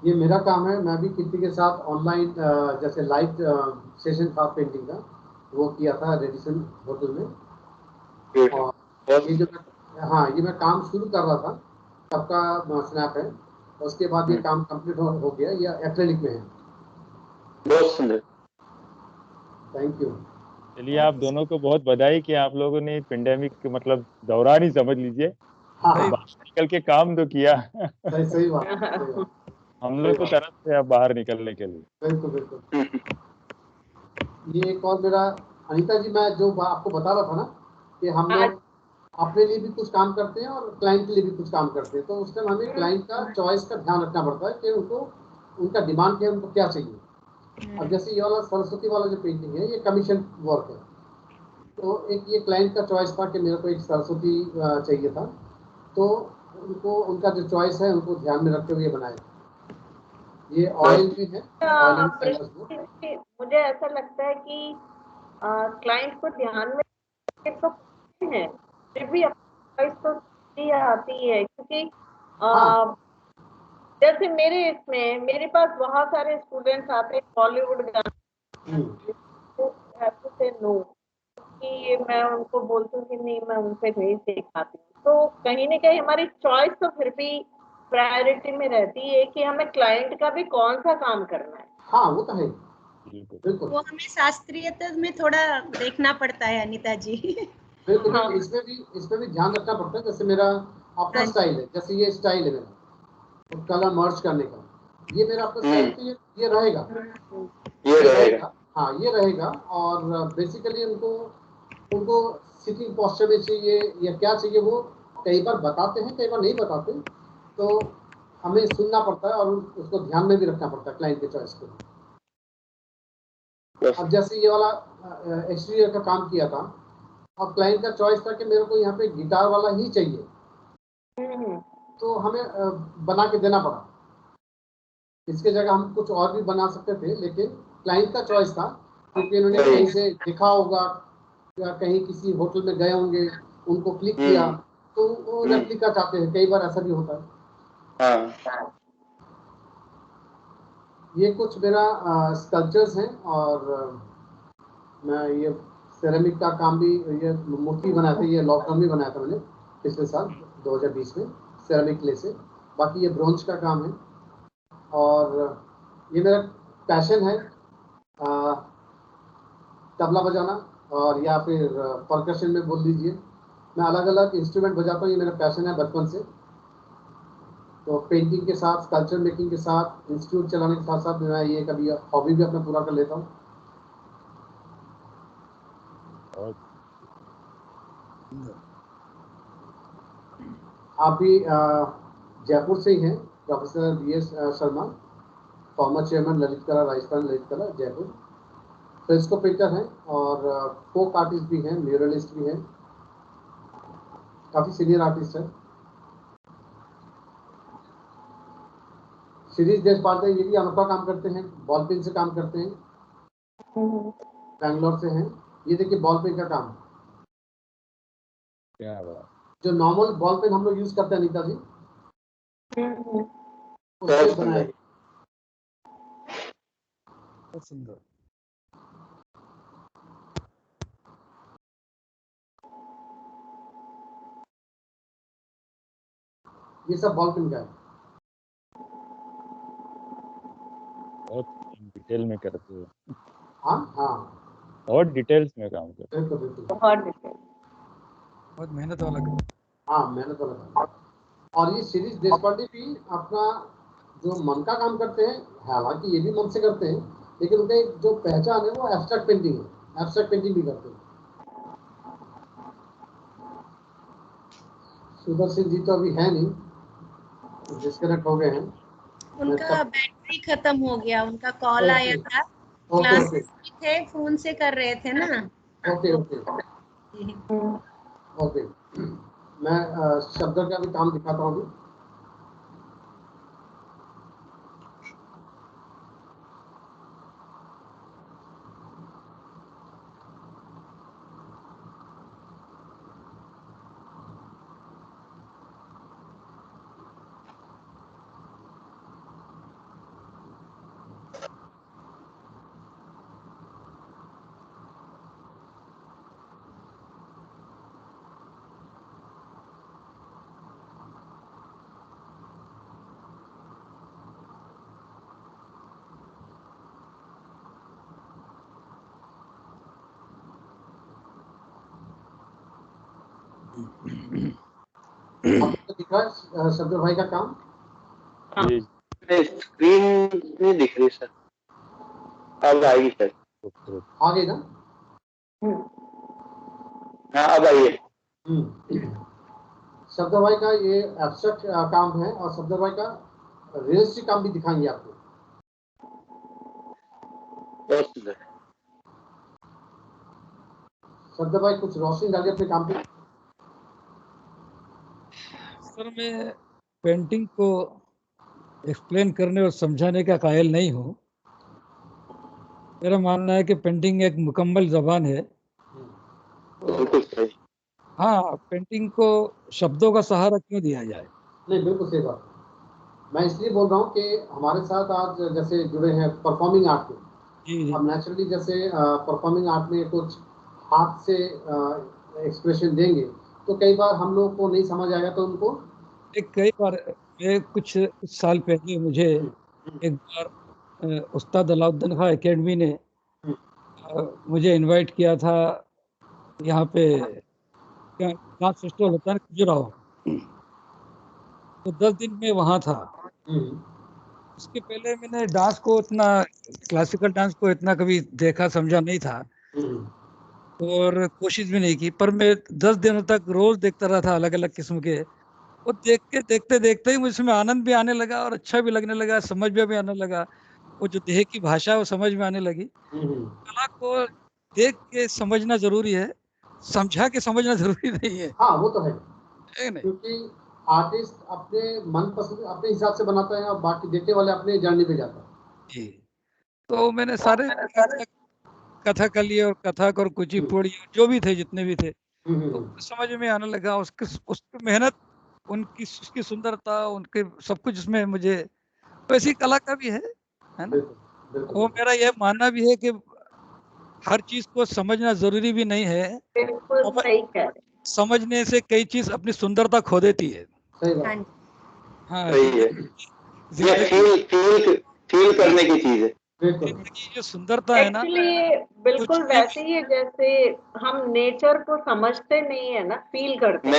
S1: ये मेरा काम है, मैं भी कीर्ति के साथ ऑनलाइन जैसे लाइव सेशन था पेंटिंग का, वो किया था रेडिसन होटल में। और ये जो ये मैं काम शुरू कर रहा था, सबका स्नैप है, उसके बाद ये काम कंप्लीट हो गया, ये एक्रेलिक में है।
S3: बहुत सुंदर,
S1: थैंक यू।
S7: चलिए, आप दोनों को बहुत बधाई कि आप लोगों ने पेंडेमिक मतलब दौरान ही समझ लीजिए बाहर निकल के काम तो किया।
S1: सही बात।
S7: हम लोग को तरफ से अब बाहर निकलने के लिए।
S1: बिल्कुल बिल्कुल। ये एक और मेरा, अनीता जी, मैं जो आपको बता रहा था ना कि हम लोग अपने लिए भी कुछ काम करते हैं और क्लाइंट के लिए भी कुछ काम करते हैं, तो उस टाइम हमें क्लाइंट का चॉइस का ध्यान रखना पड़ता है कि उनको उनका डिमांड क्या है, उनको क्या चाहिए। अब जैसे ये वाला सरस्वती वाला जो पेंटिंग है, ये कमीशन वर्क है, तो एक ये क्लाइंट का चॉइस था कि मेरे को एक सरस्वती चाहिए था, तो उनको उनका जो चॉइस है उनको ध्यान में रखते हुए बनाए। ये ऑयल भी है,
S2: मुझे ऐसा लगता है कि क्लाइंट को ध्यान में तो है, फिर भी तो आती है, क्योंकि जैसे मेरे इसमें मेरे पास बहुत सारे स्टूडेंट्स आते हैं बॉलीवुड गाने, नो कि मैं उनको बोलती हूँ कि नहीं, मैं उनसे नहीं सिखाती हूँ, तो कहीं ना कहीं हमारी चॉइस तो फिर भी प्रायोरिटी में रहती है कि हमें क्लाइंट का भी कौन सा काम करना है।
S1: हाँ, वो तो है, बिल्कुल।
S5: वो हमें शास्त्रीयता में थोड़ा देखना पड़ता है अनीता जी।
S1: बिल्कुल। हाँ। इसमें भी ध्यान रखना पड़ता है। जैसे मेरा अपना स्टाइल है, जैसे ये स्टाइल है मेरा, तो कलर मर्ज करने का, ये मेरा अपना स्टाइल, तो ये रहेगा। हाँ, ये रहेगा। और बेसिकली उनको सिटिंग पोस्चर में चाहिए या क्या चाहिए, वो कई बार बताते हैं, कई बार नहीं बताते, तो हमें सुनना पड़ता है और उसको ध्यान में भी रखना पड़ता है क्लाइंट के चॉइस को। अब जैसे ये वाला एक्सटीरियर का काम किया था, अब क्लाइंट का चॉइस था कि मेरे को यहाँ पे गिटार वाला ही चाहिए, तो हमें बना के देना पड़ा। इसके जगह हम कुछ और भी बना सकते थे, लेकिन क्लाइंट का चॉइस था, क्योंकि उन्होंने कहीं से देखा होगा या कहीं किसी होटल में गए होंगे, उनको क्लिक किया, तो वो रेप्लिका चाहते हैं, कई बार ऐसा भी होता है। ये कुछ मेरा स्कल्पचर्स हैं, और मैं ये सेरेमिक का काम भी, ये मूर्ति बनाया था, ये लॉकडाउन में बनाया था मैंने पिछले साल 2020 में, सेरेमिक क्ले से। बाकी ये ब्रोंज का काम है, और ये मेरा पैशन है, तबला बजाना, और या फिर परकशन में बोल लीजिए। मैं अलग अलग इंस्ट्रूमेंट बजाता हूँ, ये मेरा पैशन है बचपन से। तो पेंटिंग के साथ, स्कल्पचर मेकिंग के साथ, इंस्टीट्यूट चलाने के साथ साथ मैं ये कभी हॉबी भी अपना पूरा कर लेता हूँ। आप भी जयपुर से ही हैं, professor BS Sharma, former chairman Lalit कला, राजस्थान ललित कला जयपुर, फ्रेस्को पेंटर हैं और फोक आर्टिस्ट भी हैं, म्यूरलिस्ट भी हैं, काफ़ी सीनियर आर्टिस्ट हैं। शिरीष देशपांडे, ये भी अनोखा काम करते हैं, बॉल पेन से काम करते हैं, बैंगलोर से हैं। ये देखिए बॉल पेन का काम,
S7: क्या बात।
S1: जो नॉर्मल बॉल पेन हम लोग यूज करते हैं अनीता जी, उससे बनाया।
S4: बहुत सुंदर।
S1: ये सब बॉल पेन का है।
S7: बहुत डिटेल में करते हो।
S1: हाँ,
S7: और डिटेल्स में काम करते
S1: हो। बिल्कुल
S2: बहुत
S4: मेहनत वाला काम।
S1: हाँ, मेहनत वाला काम। और ये शिरीष देशपांडे भी अपना जो मन का काम करते हैं, हालांकि ये भी मन से करते हैं, लेकिन उनका एक जो पहचान है वो एब्स्ट्रैक्ट पेंटिंग है, एब्स्ट्रैक्ट पेंटिंग भी करते हैं। सुदर्शन जी तो अभी है नहीं, डिस्कनेक्ट हो गए हैं।
S5: उनका बैटरी खत्म हो गया, उनका कॉल आया था, क्लासेस थे, फोन से कर रहे थे ना।
S1: ओके ओके ओके, मैं शब्द का भी काम दिखाता हूँ। आपको दिख रहा है शब्द भाई का काम?
S3: स्क्रीन नहीं दिख रही सर, अब आएगी सर।
S1: आ गई ना?
S3: हाँ अब आइए।
S1: शब्द भाई का ये एब्स्ट्रैक्ट काम है और शब्द भाई का रियलिस्टिक काम भी दिखाएंगे आपको।
S3: बहुत सुंदर।
S1: शब्द भाई कुछ रोशनी डालिए अपने काम पे।
S4: सर मैं पेंटिंग को एक्सप्लेन करने और समझाने का कायल नहीं हूँ। मेरा मानना है कि पेंटिंग एक मुकम्मल जबान है।
S3: बिल्कुल सही।
S4: हाँ, पेंटिंग को शब्दों का सहारा क्यों दिया जाए?
S1: नहीं, बिल्कुल सही बात। मैं इसलिए बोल रहा हूँ कि हमारे साथ आज जैसे जुड़े हैं परफॉर्मिंग आर्ट में, अब नेचुरली जैसे परफॉर्मिंग आर्ट में कुछ हाथ से एक्सप्रेशन देंगे तो कई बार हम लोग को नहीं समझ आएगा, तो उनको
S4: कई बार कुछ साल पहले मुझे एक बार उस्ताद अलाउद्दीन खां एकेडमी ने मुझे इनवाइट किया था। यहाँ पे डांस फेस्टिवल होता है खजुराहो, तो 10 दिन में वहाँ था। उसके पहले मैंने डांस को इतना, क्लासिकल डांस को इतना कभी देखा समझा नहीं था और कोशिश भी नहीं की, पर मैं 10 दिनों तक रोज देखता रहा था अलग अलग किस्म के। वो देखते देखते ही मुझे आनंद भी आने लगा और अच्छा भी लगने लगा, समझ में भी आने लगा। वो जो देह की भाषा है वो समझ में आने लगी। कला को देख के समझना जरूरी है, समझा के समझना जरूरी नहीं है।
S1: हाँ वो तो है, क्योंकि आर्टिस्ट अपने मन पसंद अपने हिसाब से बनाता है और बाकी देखने वाले अपने जर्नी पे जाता है।
S4: जी, तो मैंने सारे कथकली और कथक और कुचिपुड़ी जो भी थे, जितने भी थे, तो समझ में आने लगा। उसकी मेहनत, उसकी सुंदरता, उनके सब कुछ इसमें मुझे, वैसी कला का भी है ना। वो मेरा यह मानना भी है कि हर चीज को समझना जरूरी भी नहीं है।
S2: बिल्कुल सही कह रहे हैं।
S4: समझने से कई चीज अपनी सुंदरता खो देती है।
S1: सही बात।
S3: हाँ, सही है। ये फील करने की चीज है।
S4: जिंदगी जो सुंदरता है ना,
S2: एक्चुअली बिल्कुल वैसे ही है जैसे हम नेचर को समझते नहीं है ना, फील करते हैं,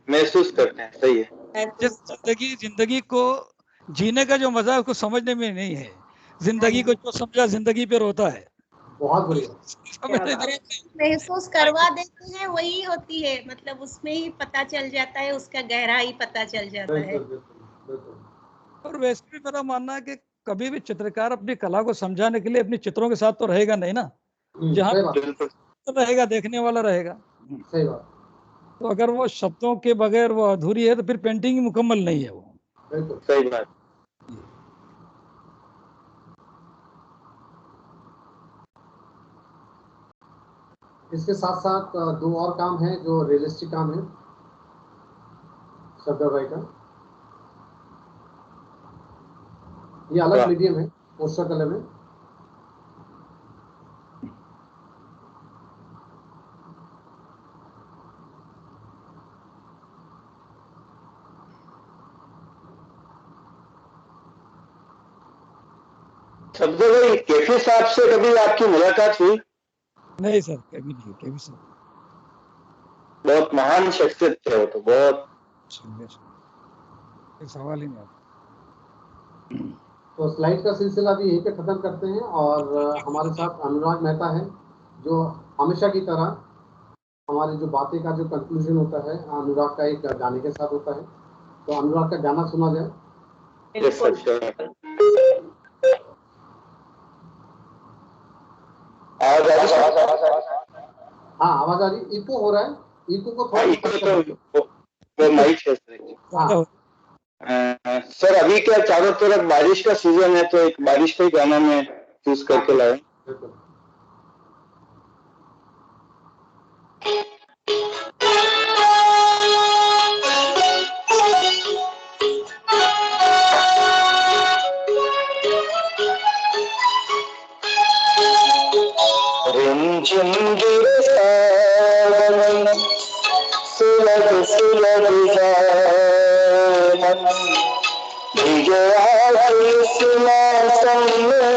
S3: महसूस करते हैं। सही है।
S4: जिंदगी को जीने का जो मजा है उसको समझने में नहीं है। जिंदगी को जो समझा जिंदगी पे रोता है।
S1: बहुत बढ़िया।
S5: महसूस करवा देते हैं वही होती है, मतलब उसमें ही पता चल जाता है, उसका गहराई पता चल जाता है।
S4: और वैसे भी मेरा मानना है कि कभी भी चित्रकार अपनी कला को समझाने के लिए अपने चित्रों के साथ तो रहेगा नहीं ना, जहाँ रहेगा देखने वाला रहेगा।
S1: सही बात।
S4: तो अगर वो शब्दों के बगैर वो अधूरी है तो फिर पेंटिंग ही मुकम्मल नहीं है वो।
S1: बिल्कुल
S3: सही बात।
S1: इसके साथ साथ दो और काम हैं जो रियलिस्टिक काम है शब्द भाई का। ये अलग मीडियम है, पोस्टर कलर में।
S3: शब्द भाई, कैफी साहब से कभी आपकी मुलाकात हुई?
S4: नहीं सर, कभी नहीं, कभी सर।
S3: बहुत महान शख्सियत थे वो तो, बहुत।
S4: सवाल ही नहीं आता।
S1: तो स्लाइड का सिलसिला भी यहीं पे खत्म करते हैं और हमारे साथ अनुराग मेहता है, जो हमेशा की तरह हमारी जो बातें का जो कंक्लूजन होता है अनुराग का एक गाने के साथ होता है। तो अनुराग का गाना सुना जाए। हाँ आवाज आ रही, इको हो रहा है, इको को थोड़ा
S3: माइक है सर। अभी क्या चारों तरफ बारिश का सीजन है, तो एक बारिश का ही गाना में चूज करके लाए। रिमझिम गिरे सावन, सुलग सुलग जाए मन, भीगे आज इस मौसम में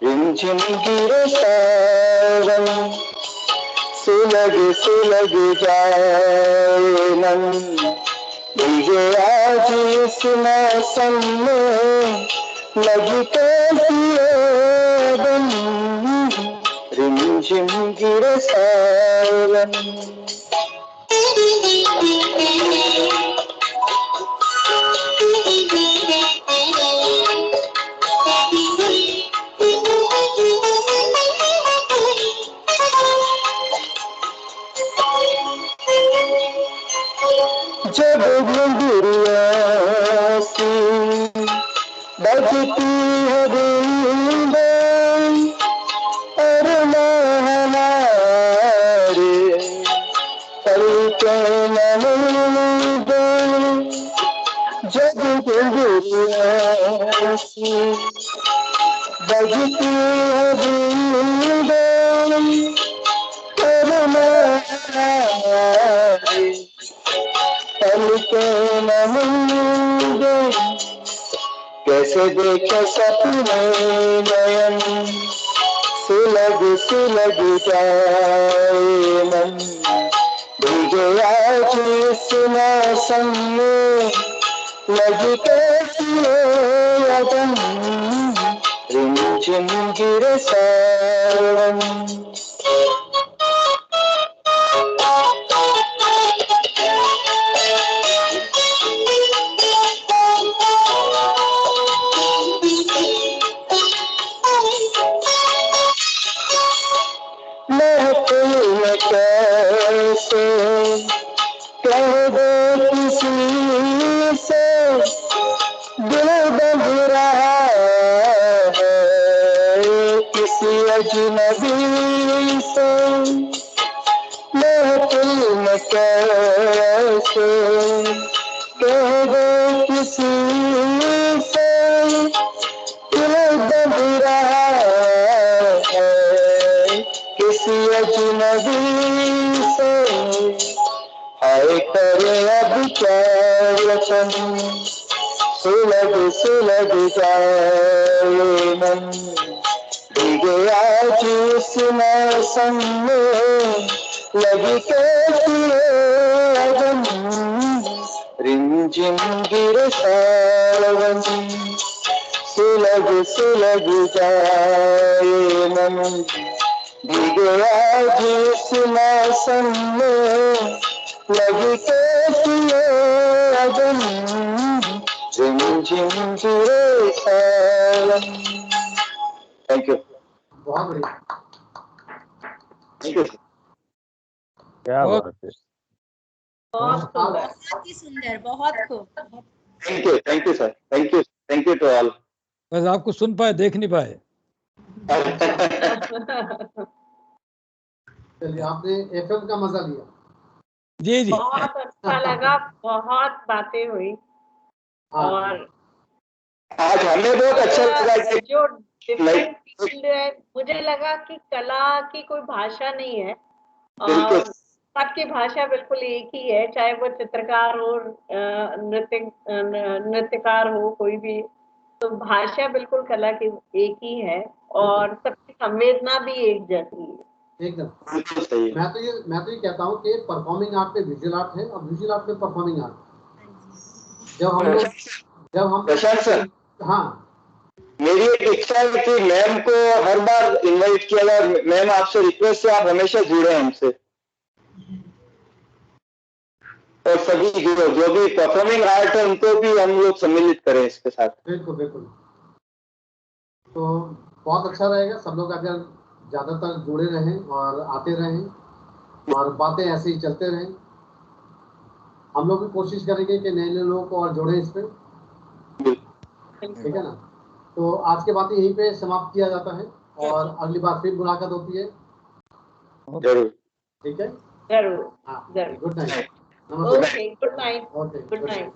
S3: रिमझिम गिरे सावन, सुलग सुलग जाए मन, भीगे आज इस मौसम में लगते हुए बन, रिमझिम गिरे सावन। जब घुंघरुआ सी बजती है बूंदें, अरमां हमारे पलकों में मूंदें। जब घुंघरुआ सी बजती है बूंदें, अरमां हमारे पलकों में मूंदें। कैसे देखे सपने नयन, सुलग सुलग जाए मन, भीगे आज इस मौसम में लगते हुए अदम, रिमझिम गिरे सावन। कैसे कह दो किसी से, दिल बंध रहा है किसी अजनबी से। महफिल में कैसे कह दो किसी से, दिल बंध रहा है किसी अजनबी से। आए करे अब क्या वतन, सुलग सुलग जाए मन, भीगे आज इस मौसम में लगते हुए अदम, रिमझिम गिरे सावन, सुलग सुलग जाए मन, भीगे आज इस मौसम में लगते हुए अदम, रिमझिम गिरे सावन। Thank you.
S1: बहुत बढ़िया,
S3: थैंक यू।
S7: क्या बात है,
S5: बहुत ही सुंदर, बहुत खूब।
S3: Thank you sir, thank you to all.
S4: बस आपको सुन पाए, देख नहीं पाए।
S1: चलिए, आपने एफएम का मजा लिया।
S2: जी जी, बहुत अच्छा लगा, बहुत बातें हुई और
S3: आज हमें बहुत अच्छा लगा कि
S2: जो डिफरेंट फील्ड है, मुझे लगा कि कला की कोई भाषा नहीं है और सबकी भाषा बिल्कुल एक ही है, चाहे वो चित्रकार हो, नृत्यकार हो, कोई भी, तो भाषा बिल्कुल कला की एक ही है और सबकी संवेदना भी एक जैसी है।
S1: एकदम
S3: बिल्कुल सही।
S1: मैं तो ये कहता हूँ कि परफॉर्मिंग आर्ट में विजुअल आर्ट है और विजुअल आर्ट में परफॉर्मिंग आर्ट। जब हम
S3: प्रशांत सर,
S1: हाँ,
S3: मेरी एक इच्छा है कि मैम को हर बार इनवाइट किया जाए। मैम, आपसे रिक्वेस्ट है, आप हमेशा जुड़े हमसे, और सभी जो भी परफॉर्मिंग आर्ट है उनको भी हम लोग सम्मिलित करें इसके साथ।
S1: बिल्कुल बिल्कुल। तो बहुत अच्छा रहेगा, सब लोग अगर ज़्यादातर जुड़े रहें और आते रहें और बातें ऐसे ही चलते रहें। हम लोग भी कोशिश करेंगे कि नए लोगों को और जोड़ें इस पे, ठीक है ना। तो आज के बातें यहीं पे समाप्त किया जाता है और अगली बार फिर मुलाकात होती है।
S3: जरूर,
S1: ठीक है,
S2: जरूर
S1: हाँ,
S2: जरूर।
S1: Good night. नमस्ते।
S2: Okay, good night.
S1: Okay,
S2: good night.